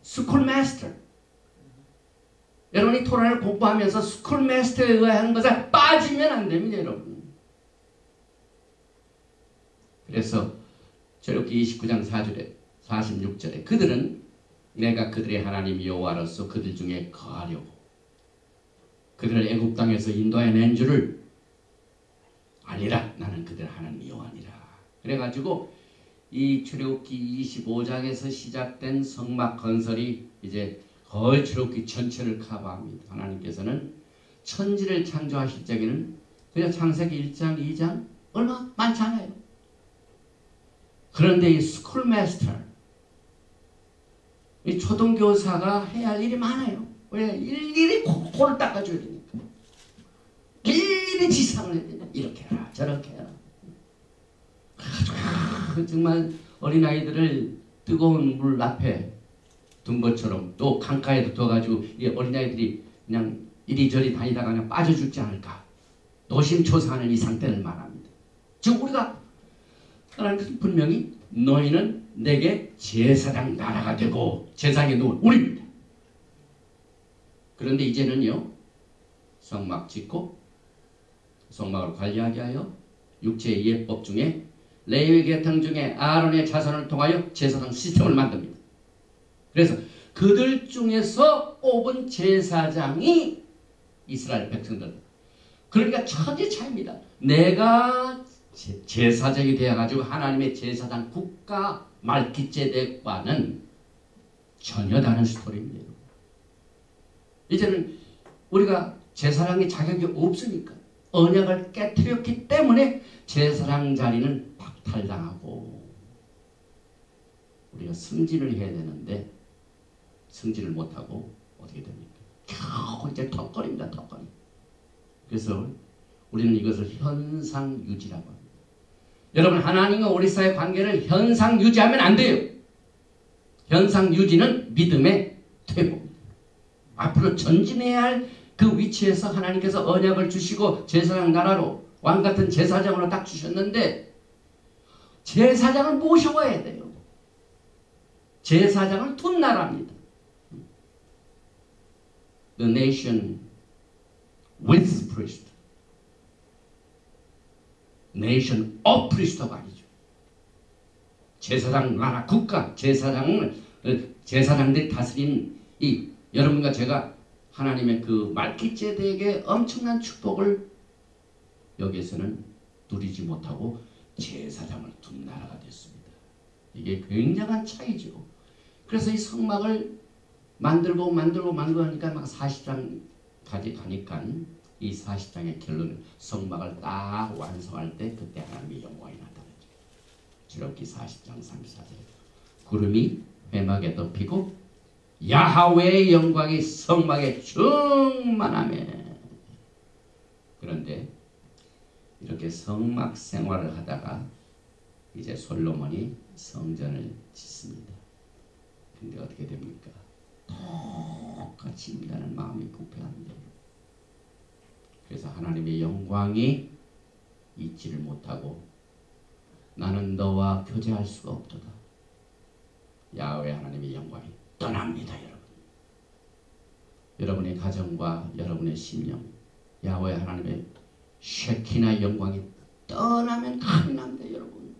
스쿨 마스터. 여러분이 토라를 공부하면서 스쿨 마스터에 의한 것에 빠지면 안 됩니다, 여러분. 그래서 출애굽기 29장 4절에 46절에 그들은 내가 그들의 하나님 여호와로서 그들 중에 거하려고 그들을 애굽 땅에서 인도해 낸 줄을 아니라 나는 그들 하나님 여호와니라. 그래가지고 이 출애굽기 25장에서 시작된 성막 건설이 이제 거의 출애굽기 전체를 커버합니다. 하나님께서는 천지를 창조하실 적에는 그냥 창세기 1장, 2장 얼마 많지 않아요. 그런데 이 스쿨 마스터, 이 초등교사가 해야 할 일이 많아요. 왜? 일일이 코를 닦아줘야 되니까. 일일이 지상을 해야 되니까. 이렇게 해라, 저렇게 해라. 정말 어린아이들을 뜨거운 물 앞에 둔 것처럼 또 강가에도 둬가지고 이 어린아이들이 그냥 이리저리 다니다가 그냥 빠져 죽지 않을까. 노심초사하는 이 상태를 말합니다. 지금 우리가 하나님께서 분명히 너희는 내게 제사장 나라가 되고 제사장이 누군 우리입니다. 그런데 이제는요, 성막 짓고 성막을 관리하게 하여 육체의 예법 중에 레위 계통 중에 아론의 자손을 통하여 제사장 시스템을 만듭니다. 그래서 그들 중에서 뽑은 제사장이 이스라엘 백성들. 그러니까 천지 차이입니다. 내가 제사장이 되어가지고 하나님의 제사장 국가 말기ጼ덱과는 전혀 다른 스토리입니다. 이제는 우리가 제사장의 자격이 없으니까 언약을 깨뜨렸기 때문에 제사장 자리는 박탈당하고 우리가 승진을 해야 되는데 승진을 못하고 어떻게 됩니까? 겨우 이제 턱걸이입니다. 턱걸이. 그래서 우리는 이것을 현상유지라고 합니다. 여러분, 하나님과 우리 사이의 관계를 현상유지하면 안 돼요. 현상유지는 믿음의 퇴보입니다. 앞으로 전진해야 할 그 위치에서 하나님께서 언약을 주시고 제사장 나라로 왕같은 제사장으로 딱 주셨는데 제사장을 모셔와야 돼요. 제사장을 둔 나라입니다. The nation with priest. nation of priest가 아니죠. 제사장 나라 국가 제사장들이 다스린 이 여러분과 제가 하나님의 그 말기ጼ덱의 엄청난 축복을 여기에서는 누리지 못하고 제사장을 둔 나라가 됐습니다. 이게 굉장한 차이죠. 그래서 이 성막을 만들고 하니까 막 40장까지 가니까 이 40장의 결론은 성막을 딱 완성할 때 그때 하나님의 영광이 나타나죠. 출애굽기 40장 34절에 구름이 회막에 덮이고 야하웨의 영광이 성막에 충만하며. 그런데 이렇게 성막 생활을 하다가 이제 솔로몬이 성전을 짓습니다. 근데 어떻게 됩니까? 똑같이 인간은 마음이 부패합니다. 그래서 하나님의 영광이 있지를 못하고 나는 너와 교제할 수가 없도다. 야훼 하나님의 영광이 떠납니다. 여러분의 가정과 여러분의 심령, 야훼 하나님의 쉐키나 영광이 떠나면 큰일 납니다. 여러분.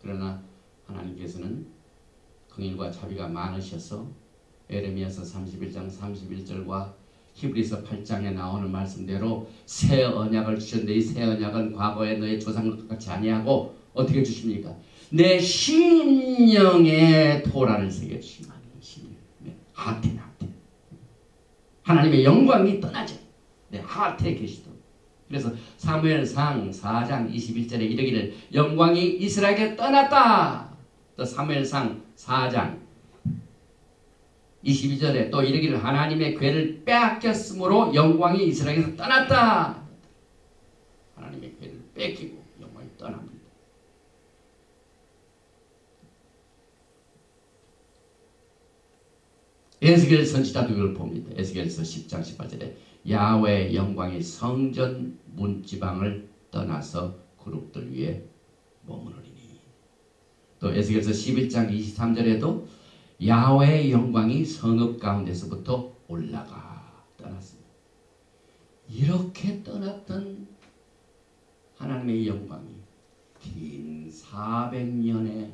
그러나 하나님께서는 긍휼과 자비가 많으셔서 에레미야서 31장 31절과 히브리서 8장에 나오는 말씀대로 새 언약을 주셨는데 이 새 언약은 과거에 너의 조상과 같이 아니하고 어떻게 주십니까? 내 심령에 토라를 새겨주시면 심령. 하트는 하트. 하나님의 영광이 떠나죠. 네, 하트에 계시도록. 그래서 사무엘상 4장 21절에 이르기를 영광이 이스라엘에게 떠났다. 또 사무엘상 4장 22절에 또 이르기를 하나님의 궤를 빼앗겼으므로 영광이 이스라엘에서 떠났다. 하나님의 궤를 뺏기고 영광이 떠납니다. 에스겔 선지자도 이걸 봅니다. 에스겔서 10장 18절에 야훼의 영광이 성전 문지방을 떠나서 그룹들 위에 머무르리니. 또 에스겔서 11장 23절에도 야훼의 영광이 성읍 가운데서부터 올라가 떠났습니다. 이렇게 떠났던 하나님의 영광이 긴 400년의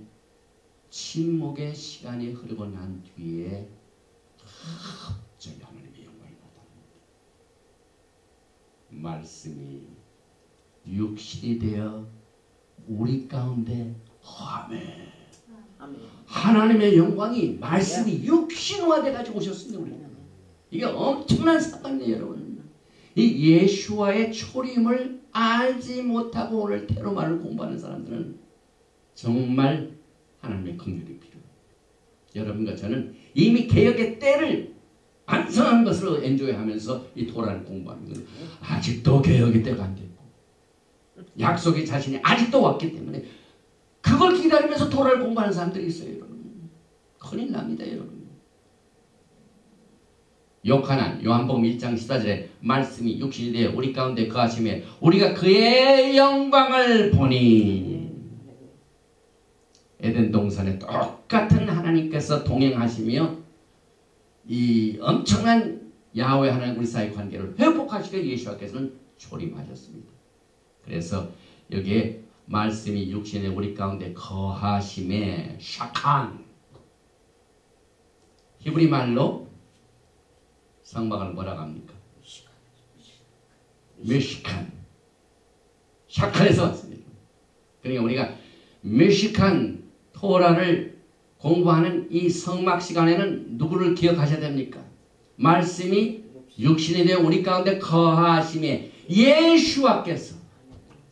침묵의 시간이 흐르고 난 뒤에 갑자기 하나님의 영광이 나타납니다. 말씀이 육신이 되어 우리 가운데 아멘. 하나님의 영광이 말씀이 육신화돼 가지고 오셨습니다. 우리. 이게 엄청난 사건이에요, 여러분. 이 예수와의 초림을 알지 못하고 오늘 테로만을 공부하는 사람들은 정말 하나님의 긍휼이 필요해요. 여러분과 저는 이미 개혁의 때를 완성한 것으로 엔조이하면서 이 토라를 공부합니다. 아직도 개혁의 때가 안 됐고 약속의 자신이 아직도 왔기 때문에 그걸 기다리면서 토라를 공부하는 사람들이 있어요, 여러분. 큰일 납니다, 여러분. 요한복음 1장 14절에 말씀이 육신이 되어 우리 가운데 거하심에 우리가 그의 영광을 보니. 에덴 동산에 똑같은 하나님께서 동행하시며 이 엄청난 야훼 하나님 우리 사이 관계를 회복하시게 예수께서는 초림하셨습니다. 그래서 여기에 말씀이 육신에 우리 가운데 거하심에 샤칸, 히브리 말로 성막을 뭐라고 합니까? 메시칸. 샤칸에서 왔습니다. 그러니까 우리가 메시칸 토라를 공부하는 이 성막 시간에는 누구를 기억하셔야 됩니까? 말씀이 육신이 되어 우리 가운데 거하심에 예수와께서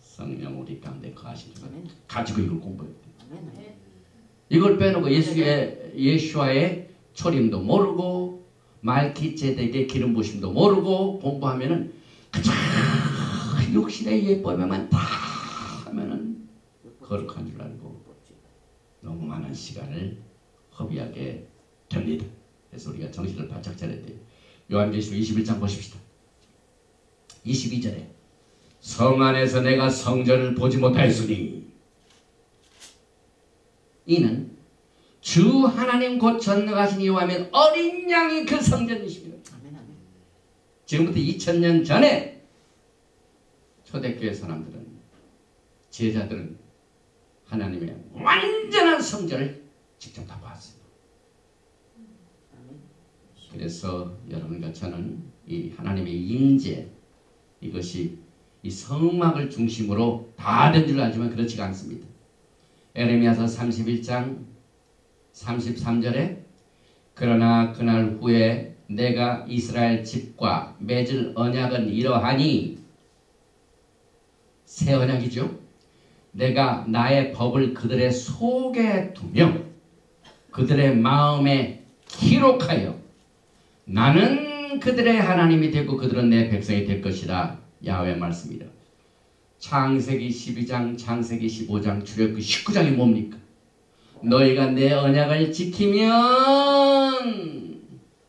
성령 우리 가운데 거하시니까 가지고 이걸 공부해야 돼요. 이걸 빼놓고 예수와의 초림도 모르고 말기ጼ덱의 기름 부심도 모르고 공부하면은 그저 육신의 예법에만 다 하면은 거룩한 줄 알고 너무 많은 시간을 허비하게 됩니다. 그래서 우리가 정신을 바짝 차려야 돼요. 요한계시록 21장 보십시다. 22절에 성 안에서 내가 성전을 보지 못하였으니 이는 주 하나님 곧 전능하신 여호와면 어린 양이 그 성전이십니다. 지금부터 2000년 전에 초대교회 사람들은 제자들은 하나님의 완전한 성전을 직접 다 봤습니다. 그래서 여러분과 저는 이 하나님의 임재 이것이 이 성막을 중심으로 다 된 줄 알지만 그렇지가 않습니다. 에레미야서 31장 33절에 그러나 그날 후에 내가 이스라엘 집과 맺을 언약은 이러하니 새 언약이죠. 내가 나의 법을 그들의 속에 두며 그들의 마음에 기록하여 나는 그들의 하나님이 되고 그들은 내 백성이 될 것이라. 야훼 말씀이라. 창세기 12장, 창세기 15장, 출애굽기 19장이 뭡니까? 너희가 내 언약을 지키면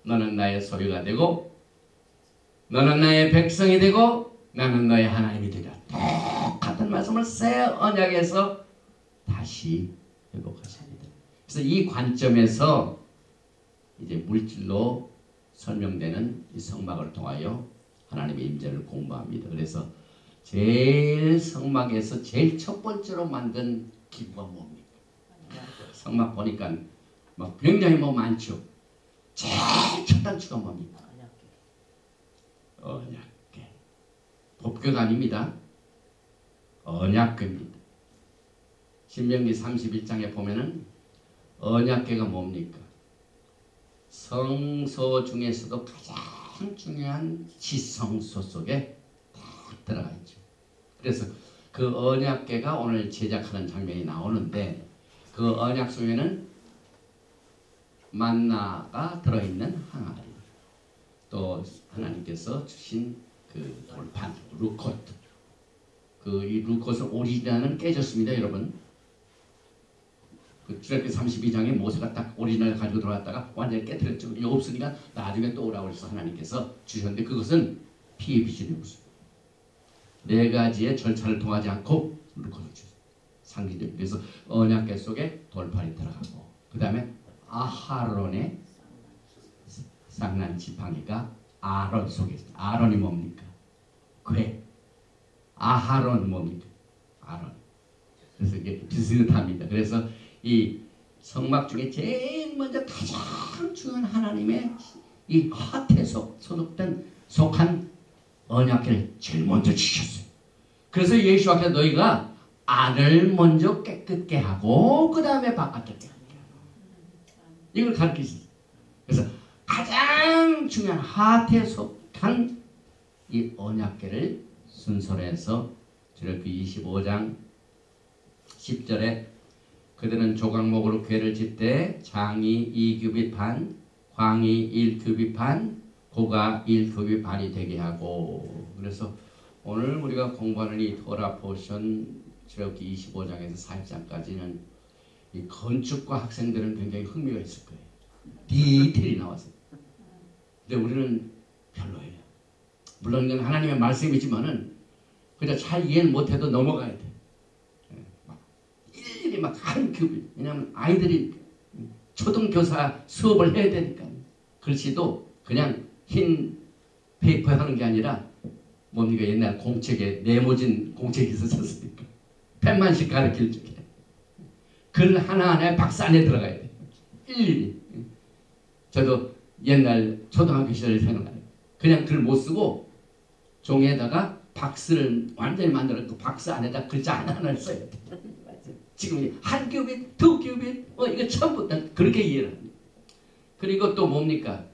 너는 나의 소유가 되고 너는 나의 백성이 되고 나는 너의 하나님이 되리라. 똑같은 말씀을 새 언약에서 다시 회복하십니다. 그래서 이 관점에서 이제 물질로 설명되는 이 성막을 통하여 하나님의 임재를 공부합니다. 그래서 제일 성막에서 제일 첫 번째로 만든 기구가 뭡니까? 성막 보니까 막 굉장히 많죠. 제일 첫 단추가 뭡니까? 언약궤. 법궤가 아닙니다. 언약궤입니다. 신명기 31장에 보면은 언약궤가 뭡니까? 성소 중에서도 가장 중요한 지성소 속에 다 들어가 있죠. 그래서 그 언약궤가 오늘 제작하는 장면이 나오는데 그 언약 속에는 만나가 들어있는 항아리, 또 하나님께서 주신 그 돌판 루콧, 그 이 루콧은 오리지널은 깨졌습니다, 여러분. 그 출애굽기 32장에 모세가 딱 오리지널 가지고 들어왔다가 완전히 깨뜨렸죠. 이거 없으니까 나중에 또 오라고 해서 하나님께서 주셨는데 그것은 피의 비준이 없습니다. 네 가지의 절차를 통하지 않고 루콧을 주셨어요. 상징적. 그래서 언약궤 속에 돌판이 들어가고 그 다음에 아하론의 쌍난 지팡이가 아론 속에 있어요. 아론이 뭡니까? 궤. 아하론 뭡니까? 아론. 그래서 이게 비슷합니다. 그래서 이 성막 중에 제일 먼저 가장 중요한 하나님의 이 하태 속한 언약궤를 제일 먼저 주셨어요. 그래서 예수께서 너희가 안을 먼저 깨끗게 하고 그 다음에 바깥을 깨끗게 하고 이걸 가르치셨어요. 그래서 가장 중요한 하태 속한 이 언약궤를 순서로 해서 출애굽기 25장 10절에 그들은 조각목으로 궤를 짓되 장이 2규빗 반, 광이 1규빗 반, 고가 1규빗 반이 되게 하고. 그래서 오늘 우리가 공부하는 이 토라 포션 출애굽기 25장에서 40장까지는 이 건축과 학생들은 굉장히 흥미가 있을 거예요. 디테일이 나와서. 근데 우리는 별로예요. 물론 이건 하나님의 말씀이지만은 그냥 잘 이해는 못해도 넘어가야 돼. 일일이 막 한 규빗. 왜냐하면 아이들이 초등교사 수업을 해야 되니까. 글씨도 그냥 흰 페이퍼에 하는 게 아니라 뭡니까 옛날 공책에 네모진 공책이 있었습니까? 펜만씩 가르칠 적에 글 하나하나에 박스 안에 들어가야 돼. 일일이. 저도 옛날 초등학교 시절에 생각나요. 그냥 글 못 쓰고 종이에다가 박스를 완전히 만들어 그 박스 안에다 글자 하나하나를 써야 돼. 지금 한 규빗, 두 규빗, 이거 전부 다 그렇게 이해를 합니다. 그리고 또 뭡니까?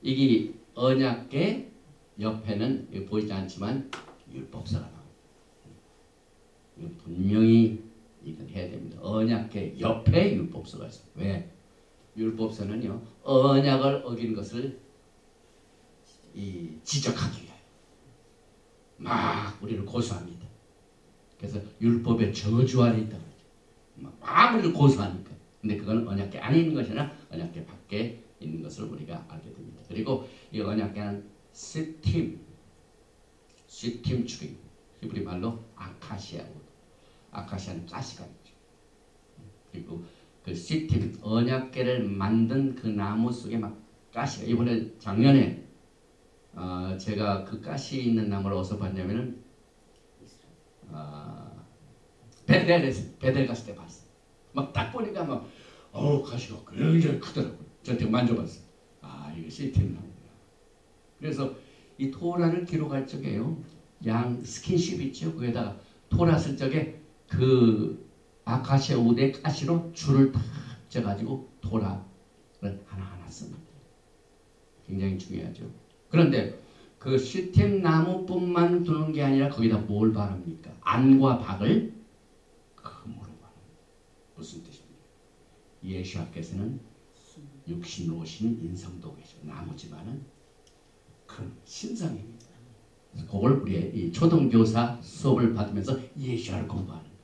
이게 언약궤 옆에는 이거 보이지 않지만 율법서가 나옵니다. 분명히 이건 해야 됩니다. 언약궤 옆에 율법서가 있어요. 왜? 율법서는요 언약을 어긴 것을 지적하기 위하여 막 우리를 고소합니다. 그래서 율법의 저주 아래 있다고 그러죠. 막 우리를 고소하니까. 근데 그건 언약궤 안에 있는 것이 아니라 언약궤 밖에 있는 것을 우리가 알게 됩니다. 그리고 이 언약궤는 시팀 추리, 히브리 말로 아카시아 우드. 아카시아는 가시가 있죠. 그리고 그 시팀 언약궤를 만든 그 나무 속에 막 가시가. 이번에 작년에 제가 그 가시 있는 나무를 어디서 봤냐면은 베델 갔을 때 봤어요. 막 딱 보니까 막 가시가 굉장히 크더라고요. 저한테 만져봤어요. 이거 시스템 나무구나. 그래서 이 토라를 기록할 적에요. 양 스킨십 있죠. 거기다가 토라 쓸 적에 그 아카시아 우대 가시로 줄을 딱 쪄가지고 토라를 하나하나 씁니다. 굉장히 중요하죠. 그런데 그 시스템 나무뿐만 두는 게 아니라 거기다 뭘 바릅니까? 안과 박을 금으로 바릅니다. 무슨 뜻입니까? 예수께서는 육신으로 오신 인성도 계시고 나머지만은 금, 신성입니다. 그걸 우리의 이 초등교사 수업을 받으면서 예수를 공부하는 거예요.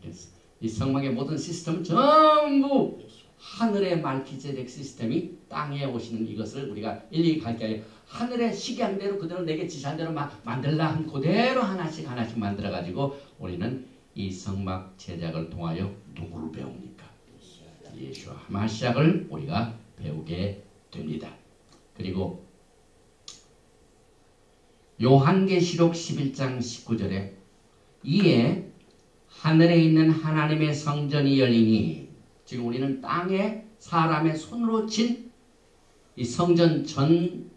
그래서 이 성막의 모든 시스템은 전부 하늘의 말기제덱 시스템이 땅에 오시는 이것을 우리가 일일이 가르쳐요. 하늘의 식양대로 그대로 내게 지시한 대로 막 만들라 한 그대로 하나씩 만들어 가지고 우리는 이 성막 제작을 통하여 누구를 배웁니까? 예수와 마시아를 우리가 배우게 됩니다. 그리고 요한계시록 11장 19절에 이에 하늘에 있는 하나님의 성전이 열리니, 지금 우리는 땅에 사람의 손으로 진 이 성전 전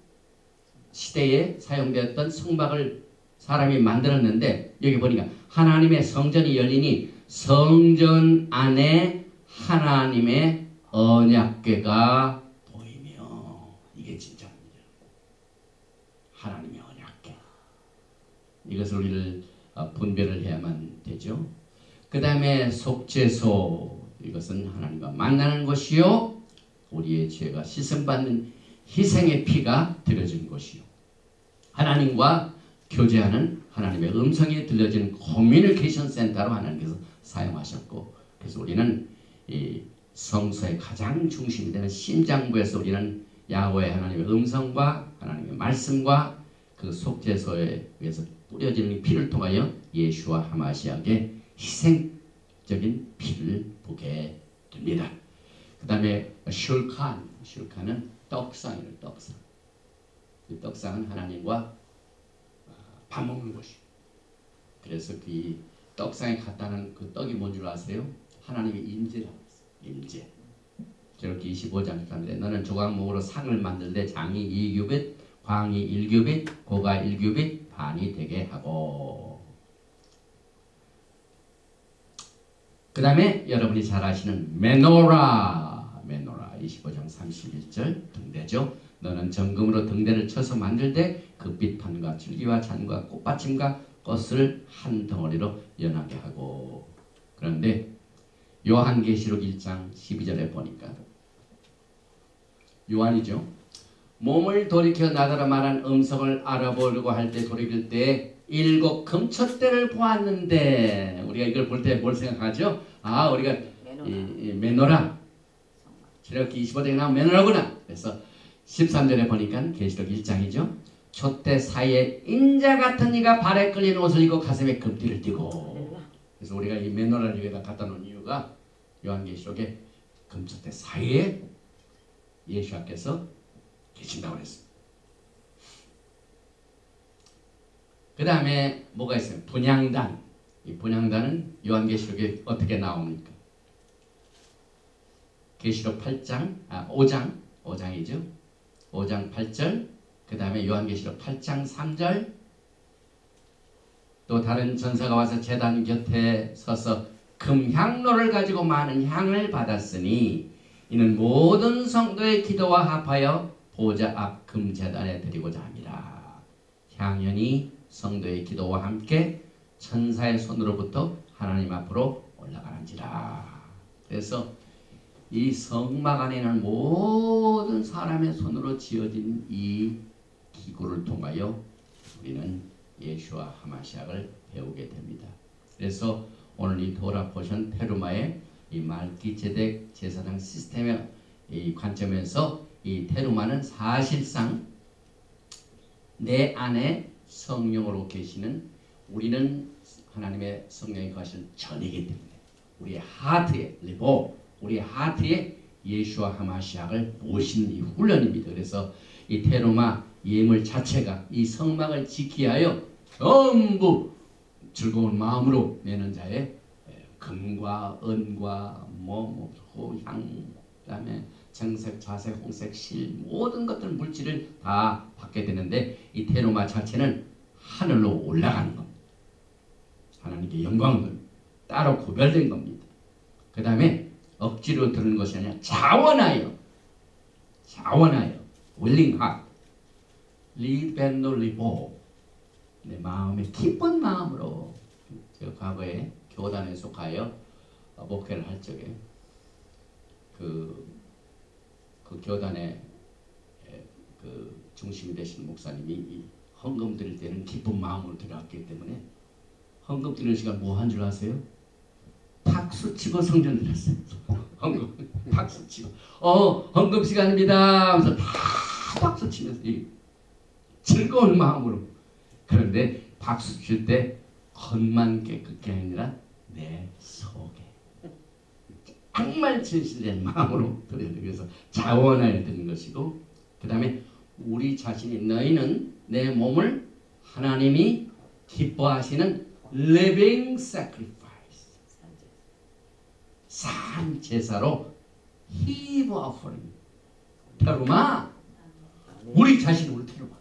시대에 사용되었던 성막을 사람이 만들었는데, 여기 보니까 하나님의 성전이 열리니 성전 안에 하나님의 언약궤가 보이며, 이게 진짜입니다. 이것을 우리를 분별을 해야만 되죠. 그 다음에 속죄소, 이것은 하나님과 만나는 것이요 우리의 죄가 씻음받는 희생의 피가 드려진 것이요 하나님과 교제하는 하나님의 음성이 들려지는 커뮤니케이션 센터로 하나님께서 사용하셨고, 그래서 우리는 이 성서의 가장 중심이 되는 심장부에서 우리는 야훼 하나님의 음성과 하나님의 말씀과 그 속죄소에 의해서 뿌려지는 피를 통하여 예수와 하마시아의 희생적인 피를 보게 됩니다. 그 다음에 슐칸은 떡상이에요. 떡상. 이 떡상은 하나님과 밥 먹는 것이에요. 그래서 그 떡상에 갖다는 그 떡이 뭔 줄 아세요? 하나님의 임재라고 했어요. 임재. 저렇게 25장에 가는데 너는 조각목으로 상을 만들되 장이 2규빗, 광이 1규빗, 고가 1규빗 반이 되게 하고, 그 다음에 여러분이 잘 아시는 메노라 25장 31절 등대죠. 너는 정금으로 등대를 쳐서 만들되 그 빛판과 줄기와 잔과 꽃받침과 꽃을 한 덩어리로 연하게 하고. 그런데 요한계시록 1장 12절에 보니까 요한이죠. 몸을 돌이켜 나더러 말한 음성을 알아보려고 할 때 돌이킬 때 7 금촛대를 보았는데, 우리가 이걸 볼 때 뭘 생각하죠? 아, 우리가 이 메노라, 출애굽기 25장에 나온 메노라구나. 그래서 13절에 보니까 계시록 1장이죠. 촛대 사이에 인자 같은 이가 발에 끌린 옷을 입고 가슴에 금띠를 띠고. 그래서 우리가 이 메노라를 여기다 갖다 놓은 이유가 요한계시록에 금촛대 사이에 예수께서 계신다고 그랬습니다. 그 다음에 뭐가 있어요? 분향단. 이 분향단은 요한계시록에 어떻게 나옵니까? 계시록 5장이죠. 5장 8절, 그 다음에 요한계시록 8장 3절, 또 다른 전사가 와서 제단 곁에 서서 금향로를 가지고 많은 향을 받았으니 이는 모든 성도의 기도와 합하여 보좌 앞 금제단에 드리고자 합니다. 향연이 성도의 기도와 함께 천사의 손으로부터 하나님 앞으로 올라가는지라. 그래서 이 성막 안에는 모든 사람의 손으로 지어진 이 기구를 통하여 우리는 예수와 하마시아를 배우게 됩니다. 그래서 오늘 이 토라 포션 테루마의 이 말기제덱 제사장 시스템의 이 관점에서 이 테루마는 사실상 내 안에 성령으로 계시는, 우리는 하나님의 성령이 거하시는 전이기 때문에 우리의 하트에 우리의 하트에 예수와 하마시아를 모시는 이 훈련입니다. 그래서 이 테루마 예물 자체가 이 성막을 지키기 위하여 전부 즐거운 마음으로 내는 자의 금과 은과 향, 그다음에 정색, 좌색, 홍색, 실 모든 것들 물질을 다 받게 되는데 이 테루마 자체는 하늘로 올라가는 겁니다. 하나님께 영광을 따로 구별된 겁니다. 그 다음에 억지로 드는 것이 아니라 자원하여 willing heart, 리벤노리보, 내 마음에 기쁜 마음으로. 제가 과거에 교단에 속하여 목회를 할 적에 그 교단의 그 중심이 되시는 목사님이 이 헌금 드릴 때는 기쁜 마음으로 드렸기 때문에 헌금 드리는 시간 뭐 한 줄 아세요? 박수 치고 성전 드렸어요. 헌금 박수 치고 헌금 시간입니다 하면서 다 박수 치면서 이 즐거운 마음으로. 그런데 박수 칠 때 겉만 깨끗게 아니라 내 속에 정말 진실된 마음으로 드려야 돼요. 그래서 자원하여 드는 것이고, 그 다음에 우리 자신이, 너희는 내 몸을 하나님이 기뻐하시는 living sacrifice, 산 제사로 heave offering. 테루마, 우리 자신을 테루마.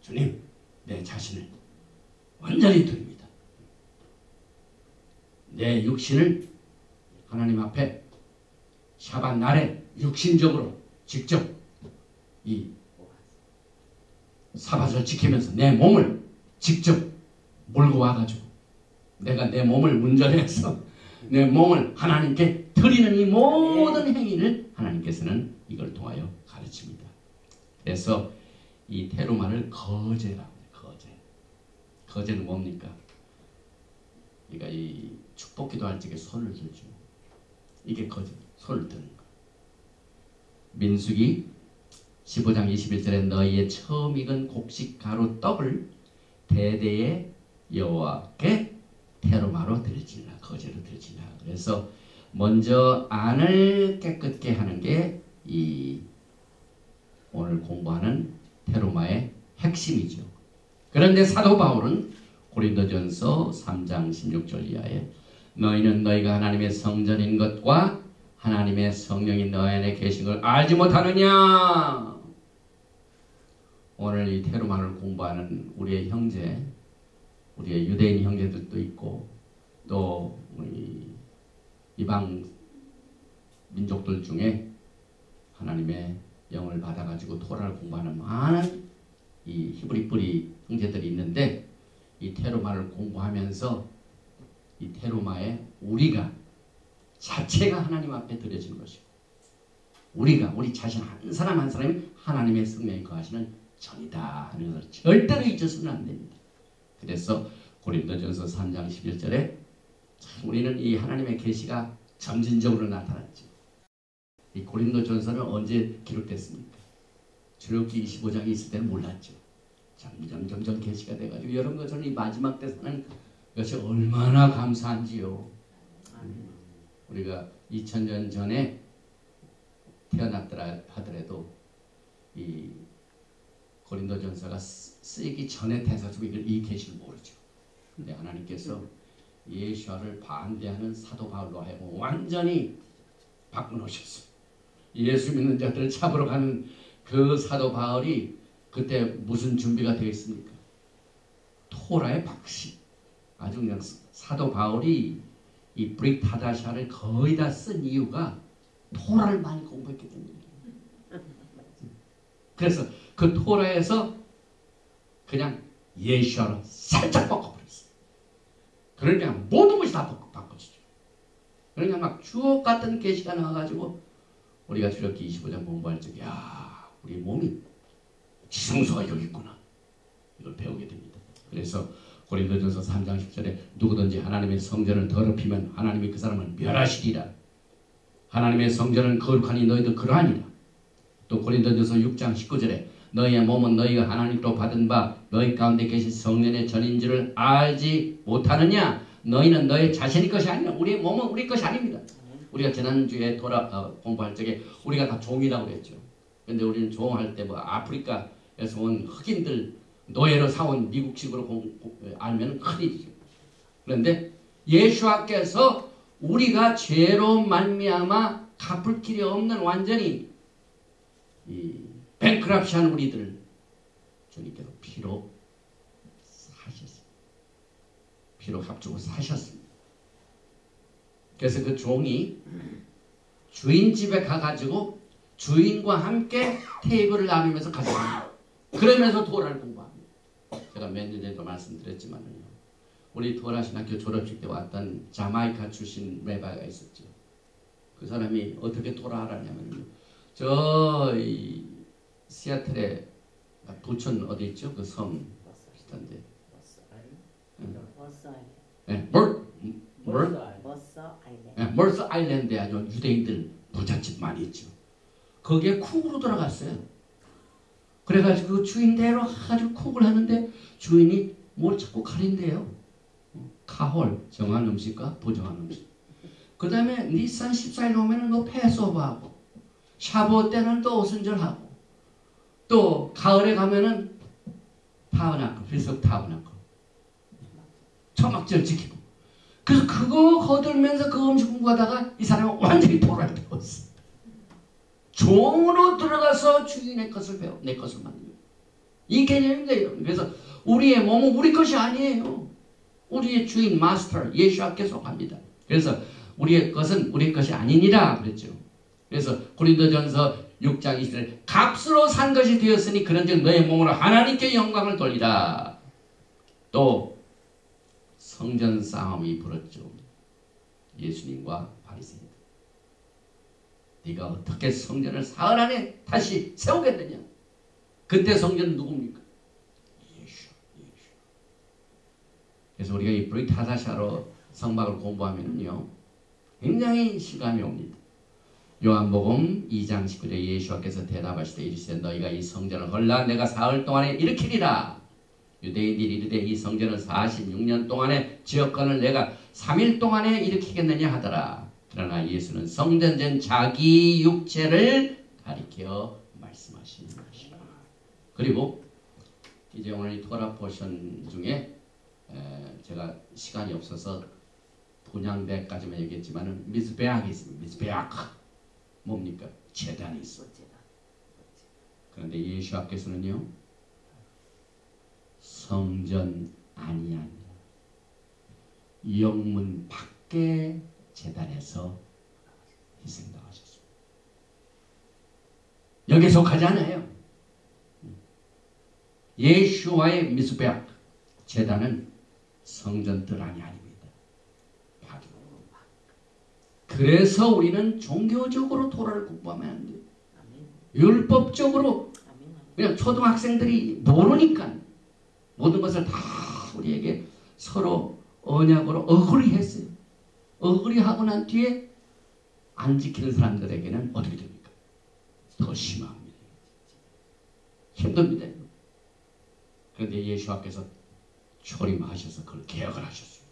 주님, 내 자신을 완전히 드립니다. 내 육신을 하나님 앞에 샤bat 날에 육신적으로 직접 이 사밧을 지키면서 내 몸을 직접 몰고 와가지고 내가 내 몸을 운전해서 내 몸을 하나님께 드리는 이 모든 행위를 하나님께서는 이걸 통하여 가르칩니다. 그래서 이 테루마를 거제라고 해요. 거제. 거제는 뭡니까? 그러니까 이 축복기도 할 적에 손을 들죠. 이게 거제. 손을 드는 거. 민수기 15장 21절에 너희의 처음 익은 곡식 가루 떡을 대대에 여호와께 테루마로 드리지니라. 거제로 드리지니라. 그래서 먼저 안을 깨끗게 하는 게 이 오늘 공부하는 테루마의 핵심이죠. 그런데 사도 바울은 고린도전서 3장 16절 이하에 너희는 너희가 하나님의 성전인 것과 하나님의 성령이 너희 안에 계신 걸 알지 못하느냐. 오늘 이 테루마를 공부하는 우리의 형제, 우리의 유대인 형제들도 있고 또 우리 이방 민족들 중에 하나님의 영을 받아가지고 토라를 공부하는 많은 이 히브리 뿌리 형제들이 있는데 이 테루마를 공부하면서 이 테루마에 우리가 자체가 하나님 앞에 드려진 것이고 우리가 우리 자신 한 사람 한 사람이 하나님의 성령이 거하시는 전이다 하는 것을 절대로 잊어서는 안 됩니다. 그래서 고린도전서 3장 11절에 참 우리는 이 하나님의 계시가 점진적으로 나타났죠. 이 고린도전서는 언제 기록됐습니까? 출애굽기 25장이 있을 때는 몰랐죠. 점점 계시가 돼가지고 여러분 것처럼 이 마지막 때 사는 것이 얼마나 감사한지요. 우리가 2000년 전에 태어났더라 하더라도 이 고린도전서가 쓰이기 전에 태사서 이 계시를 모르죠. 근데 하나님께서 예수와를 반대하는 사도 바울로 하여금 완전히 바꿔놓으셨어요. 예수 믿는 자들을 잡으러 가는 그 사도 바울이 그때 무슨 준비가 되어 있습니까? 토라의 박식. 아주 그냥 사도 바울이 이 브릭타다샤를 거의 다 쓴 이유가 토라를 많이 공부했기 때문이에요. 그래서 그 토라에서 그냥 예수와로 살짝 바꿔버렸어요. 그러니까 모든 것이 다 바꿔지죠. 그러니까 막 주옥 같은 계시가 나와가지고 우리가 출애굽기 25장 공부할 적에 야 우리 몸이 지성소가 여기 있구나. 이걸 배우게 됩니다. 그래서 고린도전서 3장 10절에 누구든지 하나님의 성전을 더럽히면 하나님이 그 사람을 멸하시리라. 하나님의 성전은 거룩하니 너희도 그러하니라. 또 고린도전서 6장 19절에 너희의 몸은 너희가 하나님으로 받은 바 너희 가운데 계신 성령의 전인 줄을 알지 못하느냐. 너희는 너희 자신의 것이 아니라 우리의 몸은 우리 것이 아닙니다. 우리가 지난주에 공부할 적에 우리가 다 종이라고 그랬죠. 근데 우리는 종할 때 뭐 아프리카에서 온 흑인들 노예로 사온 미국식으로 알면 큰일이죠. 그런데 예수와께서 우리가 죄로 말미암아 갚을 길이 없는 완전히 이 뱅크랍시한 우리들을 주님께서 피로 사셨습니다. 피로 합주고 사셨습니다. 그래서 그 종이 주인 집에 가가지고 주인과 함께 테이블을 나누면서 가져갑니다. 그러면서 토라를 공부합니다. 제가 몇 년 전에도 말씀드렸지만요. 우리 토라 신학교 졸업식 때 왔던 자마이카 출신 레바가 있었죠. 그 사람이 어떻게 토라 알았냐면요. 저 시애틀에 부천 어디 있죠? 그 섬 비슷한데. 머스 아일랜드에 아주 유대인들 부잣집 많이 있죠. 거기에 쿡으로 들어갔어요. 그래가지고 그 주인대로 아주 쿡을 하는데 주인이 뭘 자꾸 가린대요. 카홀, 정한 음식과 부정한 음식. 그 다음에 니산 14일 오면은 너 패스오버하고 샤보 때는 또 오순절하고 또 가을에 가면은 타브나클, 필석 타브나클 초막절 지키고. 그래서 그거 거들면서 그 음식 공부하다가 이 사람은 완전히 토라를 배웠어. 종으로 들어가서 주인의 것을 배워 내 것을 만들고 이 개념입니다. 그래서 우리의 몸은 우리 것이 아니에요. 우리의 주인 마스터 예수께 속합니다. 그래서 우리의 것은 우리 것이 아니니라 그랬죠. 그래서 고린도전서 6장 20절 값으로 산 것이 되었으니 그런즉 너의 몸으로 하나님께 영광을 돌리라. 또 성전 싸움이 불었죠. 예수님과 바리새인들. 네가 어떻게 성전을 사흘 안에 다시 세우겠느냐. 그때 성전은 누굽니까? 예수. 그래서 우리가 이 브리타다샤로 성막을 공부하면요 굉장히 실감이 옵니다. 요한복음 2장 19절에 예수께서 대답하시되 이르시되 너희가 이 성전을 헐라 내가 사흘 동안에 일으키리라. 유대인들이 이르되 이 성전을 46년 동안에 지었거늘 내가 3일 동안에 일으키겠느냐 하더라. 그러나 예수는 성전된 자기 육체를 가리켜 말씀하신 것이라. 그리고 이제 오늘 이 토라 포션 중에 제가 시간이 없어서 분향대까지만 얘기했지만은 미즈베악이 있습니다. 미즈베악 뭡니까? 제단이 있어. 그런데 예수 앞에서는요 성전 안이 아니라 영문 밖에 제단에서 희생당하셨습니다. 여기에 속하지 않아요. 예수와의 미즈베악 제단은 성전 뜰 안이 아닙니다. 그래서 우리는 종교적으로 토라를 공부하면 안 돼요. 율법적으로 그냥 초등학생들이 모르니까 모든 것을 다 우리에게 서로 언약으로 어그리했어요. 어그리하고 난 뒤에 안 지키는 사람들에게는 어떻게 됩니까? 더 심합니다. 힘듭니다. 그런데 예수 앞에서 초림하셔서 그걸 개혁을 하셨어요.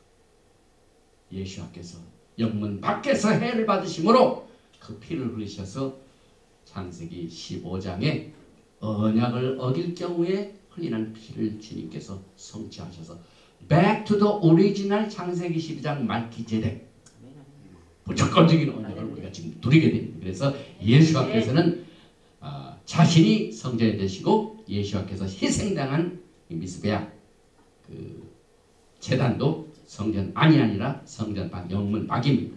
예수 앞에서 영문 밖에서 해를 받으심으로 그 피를 흘리셔서 창세기 15장에 언약을 어길 경우에 흘리는 피를 주님께서 성취하셔서 Back to the original 창세기 12장 말기제덱 무조건적인 언약을 우리가 지금 누리게 됩니다. 그래서 예수 앞에서는 자신이 성전이 되시고 예수 앞에서 희생당한 미스베아 그 제단도 성전 안이 아니라 성전 밖 영문 밖입니다.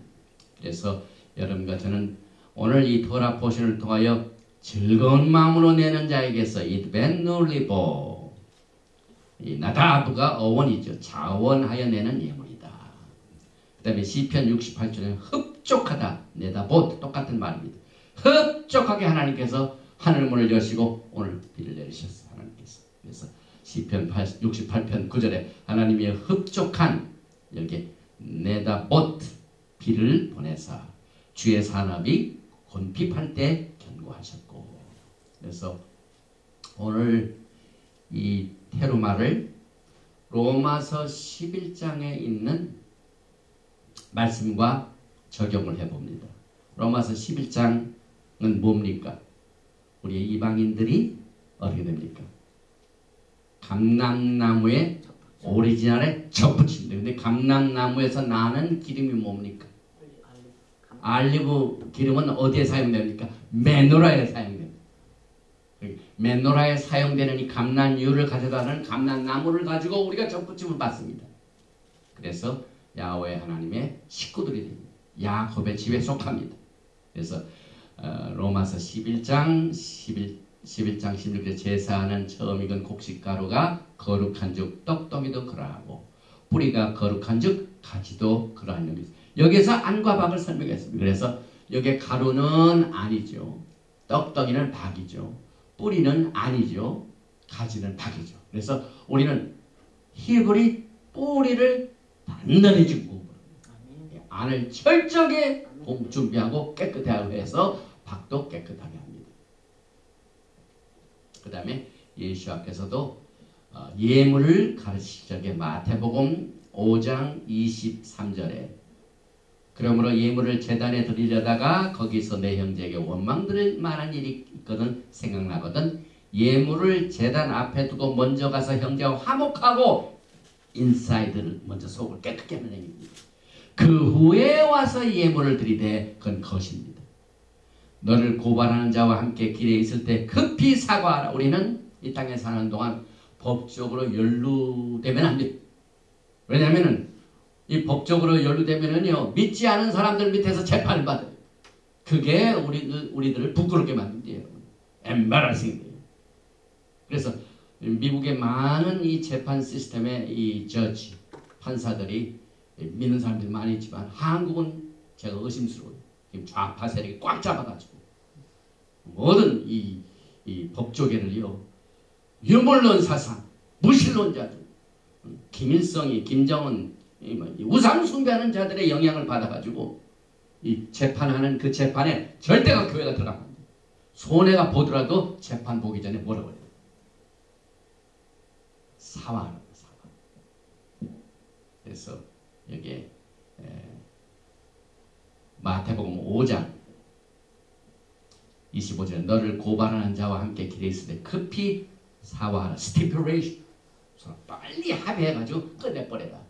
그래서 여러분과 저는 오늘 이 토라 포션을 통하여 즐거운 마음으로 내는 자에게서 이 벤놀리보 이 나다브가 어원이죠. 자원하여 내는 예물이다. 그 다음에 시편 68절에 흡족하다 내다봇 똑같은 말입니다. 흡족하게 하나님께서 하늘문을 여시고 오늘 비를 내리셨어요. 하나님께서. 그래서 시편 68편 9절에 하나님의 흡족한 여기 네다봇 비를 보내사 주의 산업이 곤핍할 때 견고하셨고. 그래서 오늘 이 테루마를 로마서 11장에 있는 말씀과 적용을 해봅니다. 로마서 11장은 뭡니까? 우리 이방인들이 어떻게 됩니까? 감람나무의 오리지널에 접붙입니다. 근데 감람나무에서 나는 기름이 뭡니까? 알리브 기름은 어디에 사용됩니까? 메노라에 사용됩니다. 메노라에 사용되는 이 감람유를 가져다는 감람나무를 가지고 우리가 접붙임을 받습니다. 그래서 야훼 하나님의 식구들이 됩니다. 야곱의 집에 속합니다. 그래서 로마서 11장 16절에 제사하는 처음 익은 곡식가루가 거룩한 즉 떡덩이도 그러하고 뿌리가 거룩한 즉 가지도 그러한 놈이 있습니다. 여기서 안과 박을 설명했습니다. 그래서 여기에 가루는 아니죠. 떡덩이는 박이죠. 뿌리는 아니죠. 가지는 박이죠. 그래서 우리는 히브리 뿌리를 단단히 짚고 안을 철저하게 준비하고 깨끗하게 해서 박도 깨끗하게 합니다. 그 다음에 예수 앞에서도 예물을 가르치실 적에 마태복음 5장 23절에 그러므로 예물을 제단에 드리려다가 거기서 내 형제에게 원망 들을 만한 일이 있거든 생각나거든 예물을 제단 앞에 두고 먼저 가서 형제와 화목하고 인사이드를 먼저 속을 깨끗게 하는 행위입니다. 그 후에 와서 예물을 드리되 그건 것입니다. 너를 고발하는 자와 함께 길에 있을 때 급히 사과하라. 우리는 이 땅에 사는 동안 법적으로 연루되면 안 돼요. 왜냐하면 이 법적으로 연루되면은요 믿지 않은 사람들 밑에서 재판을 받아요. 그게 우리들을 부끄럽게 만든대요. embarrassing. 그래서 미국의 많은 이 재판 시스템의 이 저지, 판사들이 믿는 사람들이 많이 있지만 한국은 제가 의심스러워요. 지금 좌파 세력이 꽉 잡아가지고 모든 이 법조계를요, 유물론 사상, 무신론자들, 김일성이, 김정은, 우상 숭배하는 자들의 영향을 받아가지고 이 재판하는 그 재판에 절대가 교회가 들어가면 안 돼요. 손해가 보더라도 재판 보기 전에 뭐라고 해요? 사과하는 거예요. 사과. 그래서 여기에 마태복음 5장 25절에 너를 고발하는 자와 함께 길에 있을 때 급히 사과하라. stipulation. 빨리 합의해가지고 끝내버려라.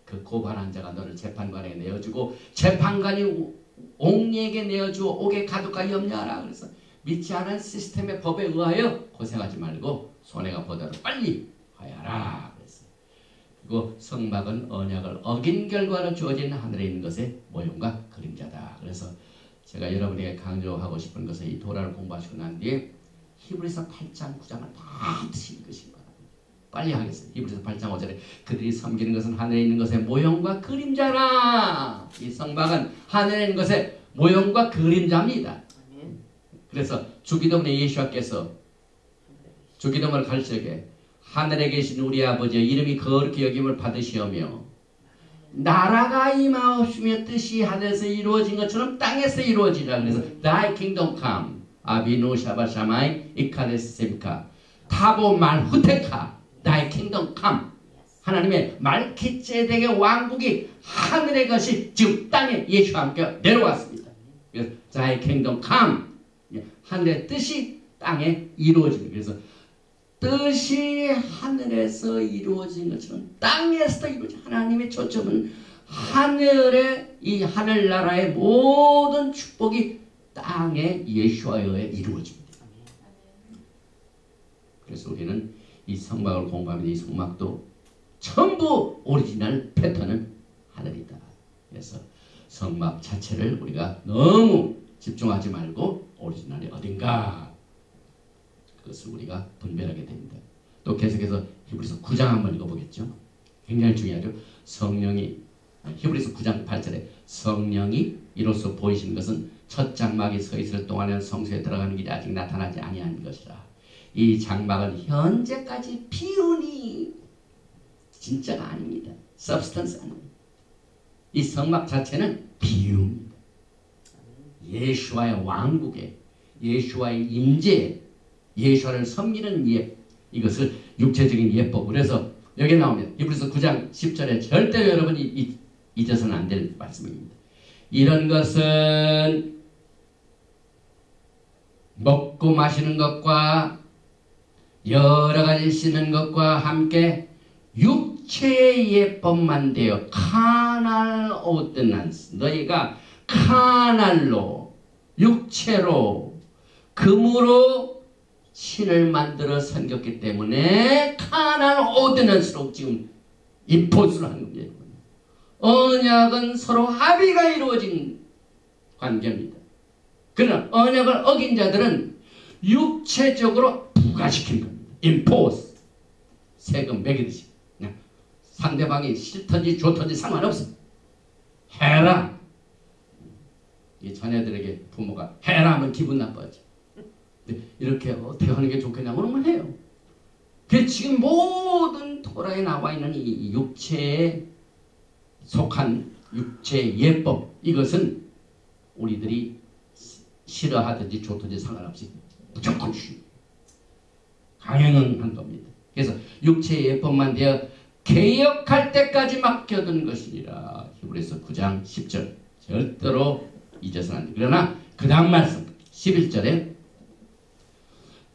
그 고발한 자가 너를 재판관에게 내어주고 재판관이 옥리에게 내어주어 옥에 가둘까 염려하라. 그래서 믿지 않은 시스템의 법에 의하여 고생하지 말고 손해가 보더라도 빨리 화해하라. 그랬어요. 그리고 성막은 언약을 어긴 결과로 주어진 하늘에 있는 것의 모형과 그림자다. 그래서 제가 여러분에게 강조하고 싶은 것은 이 도라를 공부하시고 난 뒤에 히브리서 8장 9장을 반드시 읽으시기 바랍니다. 빨리 하겠습니다. 히브리서 8장 5절에 그들이 섬기는 것은 하늘에 있는 것의 모형과 그림자라. 이 성막은 하늘에 있는 것의 모형과 그림자입니다. 그래서 주기도문에 예수께서 주기도문을 가르치게 하늘에 계신 우리 아버지의 이름이 거룩히 여김을 받으시오며 나라가 임하옵시며 뜻이 하늘에서 이루어진 것처럼 땅에서 이루어지라. 그래서 Thy kingdom come 아비누 샤바샤마이 이카데스셈카 타보 말후테카 Thy kingdom come. 하나님의 말키ጼ덱의 왕국이 하늘의 것이 지금 땅에 예수와 함께 내려왔습니다. 그래서 Thy kingdom come. 하늘의 뜻이 땅에 이루어집니다. 그래서 뜻이 하늘에서 이루어진 것처럼 땅에서도 이루어진 하나님의 초점은 하늘의 이 하늘나라의 모든 축복이 땅에 예수와에 의해 이루어집니다. 그래서 우리는 이 성막을 공부하면 이 성막도 전부 오리지널 패턴은 하늘이다. 그래서 성막 자체를 우리가 너무 집중하지 말고 오리지널이 어딘가 그것을 우리가 분별하게 됩니다. 또 계속해서 히브리서 9장 한번 읽어보겠죠. 굉장히 중요하죠. 성령이 히브리서 9장 8절에 성령이 이로써 보이시는 것은 첫 장막이 서 있을 동안에는 성소에 들어가는 길이 아직 나타나지 아니한 것이라. 이 장막은 현재까지 비운이 진짜가 아닙니다. substance 아닙니다. 이 성막 자체는 비유입니다. 예수와의 왕국에 예수와의 임재 예수를 섬기는 이것을 육체적인 예법. 그래서 여기 나오면 히브리서 9장 10절에 절대 여러분이 잊어서는 안 될 말씀입니다. 이런 것은 먹고 마시는 것과 여러 가지 씻는 것과 함께 육체의 예법만 되어 카날 오드난스 너희가 카날로 육체로 금으로 신을 만들어 섬겼기 때문에 카날 오드넌스로 지금 임포스를 하는 겁니다. 언약은 서로 합의가 이루어진 관계입니다. 그러나 언약을 어긴 자들은 육체적으로 부과시킨 겁니다. 임포스 세금 매기듯이 상대방이 싫든지 좋든지 상관없어. 해라. 이 자녀들에게 부모가 해라 하면 기분 나빠지. 이렇게 어떻게 하는 게 좋겠냐고 그러면 해요. 그 지금 모든 토라에 나와 있는 이 육체에 속한 육체의 예법 이것은 우리들이 싫어하든지 좋든지 상관없이 무조건 강행한 겁니다. 그래서 육체의 예법만 되어 개혁할 때까지 맡겨둔 것이니라. 히브리서 9장 10절 절대로 잊어서는 안 돼. 그러나 그 다음 말씀 11절에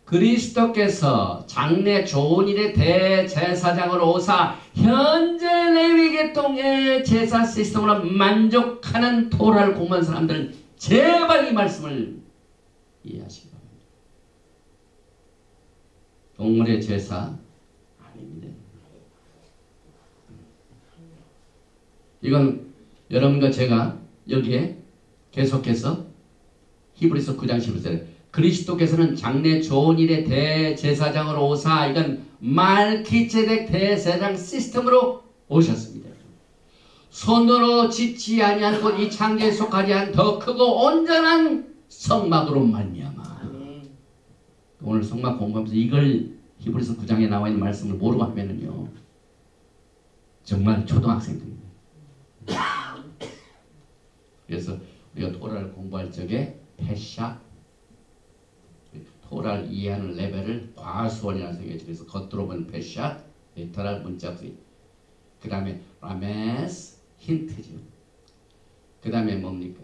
그리스도께서 장래 좋은 일의 대제사장으로 오사 현재 레위계통의 제사 시스템으로 만족하는 토라를 공부한 사람들은 제발 이 말씀을 이해하시기 바랍니다. 동물의 제사 아닙니다. 이건 여러분과 제가 여기에 계속해서 히브리서 9장 11절 그리스도께서는 장래 좋은 일의 대제사장으로 오사 이건 말기ጼ덱 대제사장 시스템으로 오셨습니다. 손으로 짓지 아니한 것 이 창조에 속하지 않은 더 크고 온전한 성막으로 말미암아. 오늘 성막 공부하면서 이걸 히브리서 9장에 나와 있는 말씀을 모르고 하면은요 정말 초등학생들입니다. 그래서 우리가 토라를 공부할 적에 패샤 토라를 이해하는 레벨을 과수원이라는 생각이 그래서 겉으로 보는 패샤 레터럴 문자 부위 그 다음에 라메스 힌트죠. 그 다음에 뭡니까?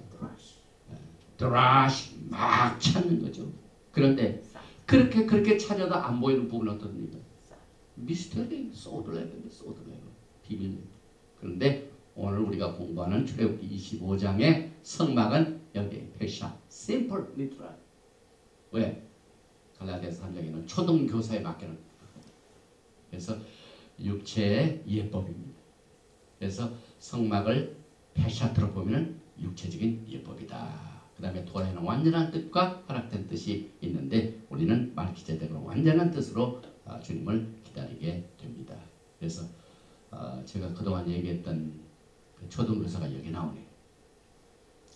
드라시 막 찾는 거죠. 그런데 그렇게 찾아도 안 보이는 부분은 어떻습니까? 미스터리 소드 레벨 비밀. 그런데 오늘 우리가 공부하는 출애굽기 25장의 성막은 여기 패샤 심플 리트럴 왜? 갈라디아서 3장에는 초등교사에 맡겨놓은 그래서 육체의 예법입니다. 그래서 성막을 패샤트로 보면 육체적인 예법이다. 그 다음에 토라에는 완전한 뜻과 허락된 뜻이 있는데 우리는 말기제덱으로 완전한 뜻으로 주님을 기다리게 됩니다. 그래서 제가 그동안 얘기했던 그 초등교사가 여기 나오네요.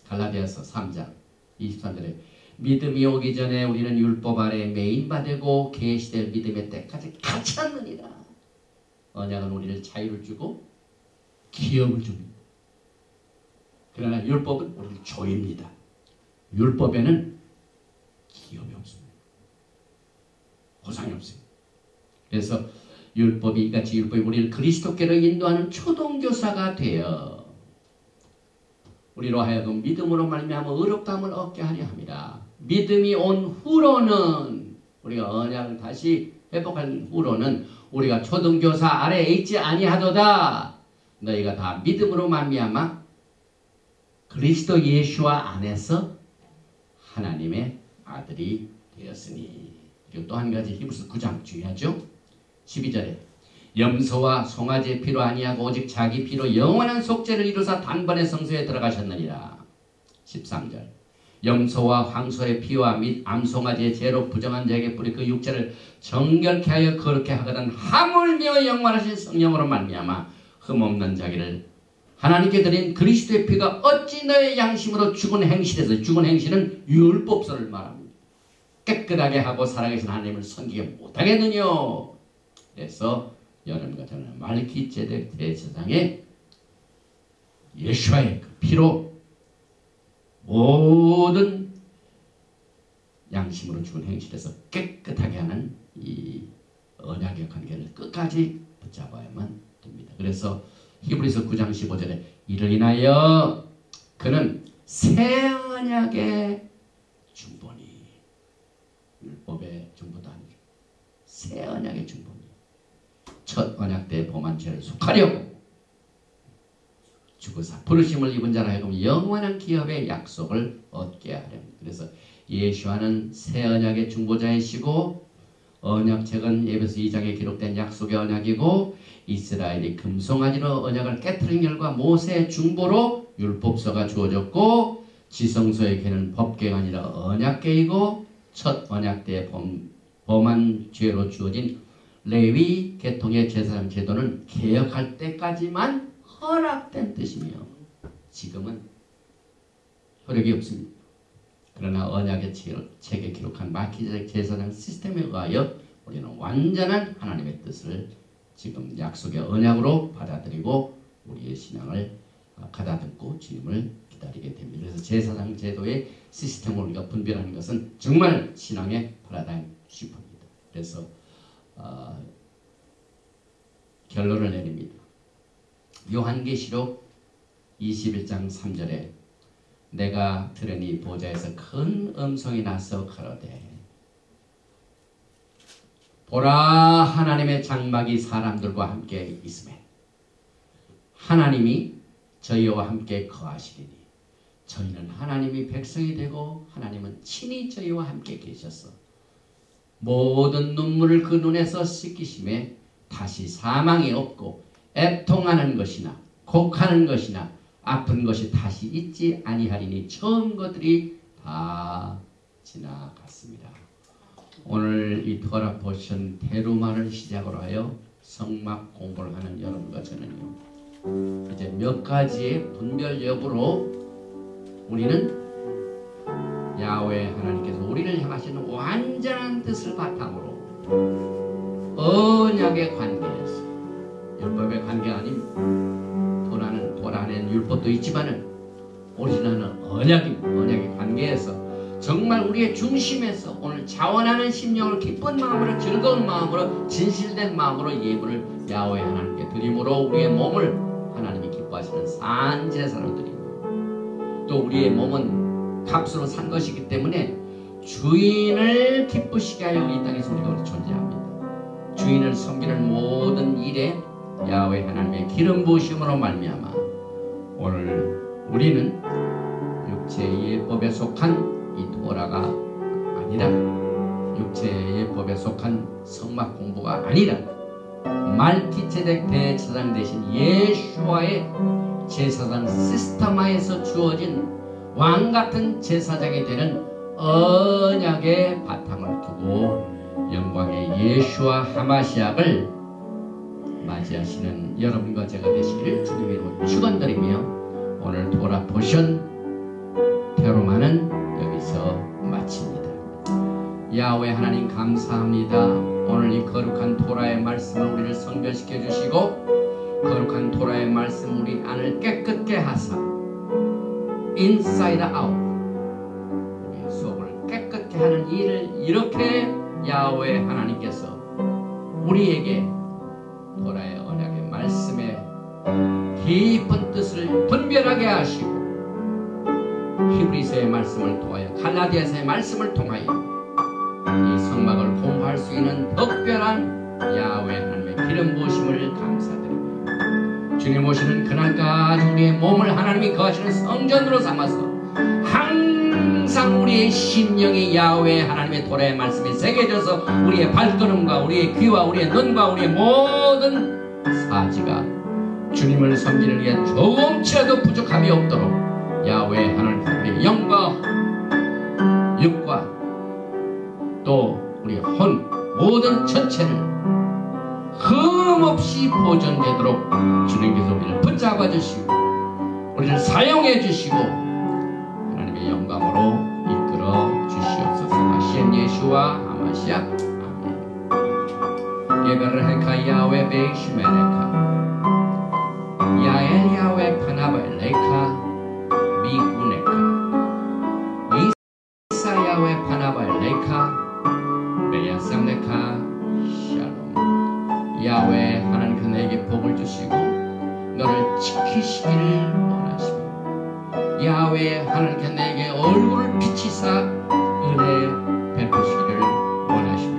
갈라디아서 3장 23절에 믿음이 오기 전에 우리는 율법 아래 매인받고 계시될 믿음의 때까지 같이 않느니라. 언약은 우리를 자유를 주고 기업을 줍니다. 그러나 율법은 우리를 조입니다. 율법에는 기업이 없습니다. 보상이 없습니다. 그래서 율법이 이같이 율법이 우리를 그리스도께로 인도하는 초등교사가 되어 우리로 하여금 믿음으로 말미암아 의롭다함을 얻게 하려 함이라. 믿음이 온 후로는 우리가 언약을 다시 회복한 후로는 우리가 초등교사 아래에 있지 아니하도다. 너희가 다 믿음으로 말미암아 그리스도 예수와 안에서 하나님의 아들이 되었으니. 그리고 또 한 가지 히브리서 9장 주의하죠. 12절에 염소와 송아지의 피로 아니하고 오직 자기 피로 영원한 속죄를 이루사 단번에 성소에 들어가셨느니라. 13절 염소와 황소의 피와 및 암송아지의 죄로 부정한 자에게 뿌리 그 육체를 정결케 하여 거룩케 하거든 하물며 영원하신 성령으로 말미암아 흠없는 자기를 하나님께 드린 그리스도의 피가 어찌 너의 양심으로 죽은 행실에서 죽은 행실은 율법서를 말합니다. 깨끗하게 하고 살아계신 하나님을 섬기게 못하겠느냐. 그래서 여러분과 저는 말기제덱 대제사장의 예수와의 그 피로 모든 양심으로 죽은 행실에서 깨끗하게 하는 이 언약의 관계를 끝까지 붙잡아야만 됩니다. 그래서 히브리서 9장 15절에 이를 인하여 그는 새 언약의 중보니 율법의 중보도 아니죠. 새 언약의 중보니 첫 언약 때 범한 죄를 속하려고 죽으사 부르심을 입은 자라 하여금 영원한 기업의 약속을 얻게 하렵니다. 그래서 예수와는 새 언약의 중보자이시고 언약책은 에베소 2장에 기록된 약속의 언약이고 이스라엘이 금송아지로 언약을 깨트린 결과 모세의 중보로 율법서가 주어졌고 지성소에게는 법궤가 아니라 언약궤이고 첫 언약 때 범한 죄로 주어진 레위 계통의 제사장 제도는 개혁할 때까지만 허락된 뜻이며 지금은 효력이 없습니다. 그러나 언약의 책에 기록한 말기제덱 제사장 시스템에 의하여 우리는 완전한 하나님의 뜻을 지금 약속의 언약으로 받아들이고 우리의 신앙을 가다듬고 주님을 기다리게 됩니다. 그래서 제사장 제도의 시스템을 우리가 분별하는 것은 정말 신앙의 파라다임 시프트입니다. 그래서 결론을 내립니다. 요한계시록 21장 3절에 내가 들으니 보좌에서 큰 음성이 나서 가로되 보라 하나님의 장막이 사람들과 함께 있으매 하나님이 저희와 함께 거하시리니 저희는 하나님이 백성이 되고 하나님은 친히 저희와 함께 계셔서 모든 눈물을 그 눈에서 씻기심에 다시 사망이 없고 애통하는 것이나 곡하는 것이나 아픈 것이 다시 있지 아니하리니 처음 것들이 다 지나갔습니다. 오늘 이 토라 포션 테루만을 시작으로 하여 성막 공부를 하는 여러분과 저는요, 이제 몇 가지의 분별 여부로 우리는 야훼 하나님께서 우리를 향하시는 완전한 뜻을 바탕으로 언약의 관계에서, 율법의 관계 아닌 토라는 율법도 있지만은 오리지널은 언약입니다. 언약의 관계에서 정말 우리의 중심에서 오늘 자원하는 심령을 기쁜 마음으로, 즐거운 마음으로, 진실된 마음으로 예물을 야훼 하나님께 드림으로 우리의 몸을 하나님이 기뻐하시는 산 제사로 드리고, 또 우리의 몸은 값으로 산 것이기 때문에 주인을 기쁘시게 하여 이 땅에서 우리가 존재합니다. 주인을 섬기는 모든 일에 야훼 하나님의 기름 부으심으로 말미암아 오늘 우리는 육체의 예법에 속한 이 토라가 아니라, 육체의 예법에 속한 성막 공부가 아니라 말기체덱 대제사장 대신 예수와의 제사장 시스템화에서 주어진 왕같은 제사장이 되는 언약의 바탕을 두고 영광의 예수와 하마시약을 맞이하시는 여러분과 제가 되시기를 주님의 이름으로 축원드리며 오늘 토라 포션 테루만은 여기서 마칩니다. 야훼 하나님 감사합니다. 오늘 이 거룩한 토라의 말씀을 우리를 성별시켜 주시고, 거룩한 토라의 말씀 우리 안을 깨끗게 하사 inside out 우리의 속을 깨끗게 하는 일을 이렇게 야훼 하나님께서 우리에게 토라의 언약의 말씀에 깊은 뜻을 분별하게 하시고, 히브리서의 말씀을 통하여, 갈라디아서의 말씀을 통하여 이 성막을 공부할 수 있는 특별한 야훼 하나님의 기름 부으심을 감사드립니다. 주님 오시는 그날까지 우리의 몸을 하나님이 거하시는 성전으로 삼아서 항상 우리의 심령이 야훼 하나님의 토라의 말씀에 새겨져서 우리의 발걸음과 우리의 귀와 우리의 눈과 우리의 모든 사지가 주님을 섬기는 일에 조금치라도 부족함이 없도록 야훼 하나님의 영과 육과 또 우리의 혼 모든 전체를 흠없이 보존되도록 주님께서 우리를 붙잡아 주시고 우리를 사용해 주시고 하나님의 영광으로 이끌어 주시옵소서. 하시엔 예수와 하마시아 아멘. 예베르헤카 야훼 베이시메레카 야엘 야훼 파나발레카 미구네카 이사 야훼 파나발레카 베야삼네카 샬롬. 야훼 하나님께서 내게 복을 주시고 너를 지키시기를 원하시며, 야훼 하나님께서 내게 얼굴을 비치사 은혜 베푸시기를 원하시며,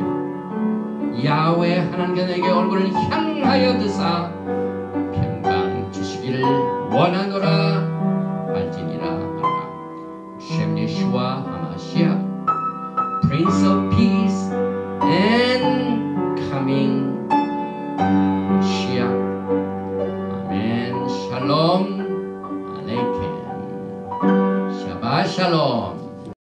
야훼 하나님께서 내게 얼굴을 향하여 드사 평강 주시기를 원하노라 할지니라 하라. 셴 예수와 하마시아 Prince of Peace and Coming Messiah. 아멘. 샬롬 알레이켐. 샤바 샬롬.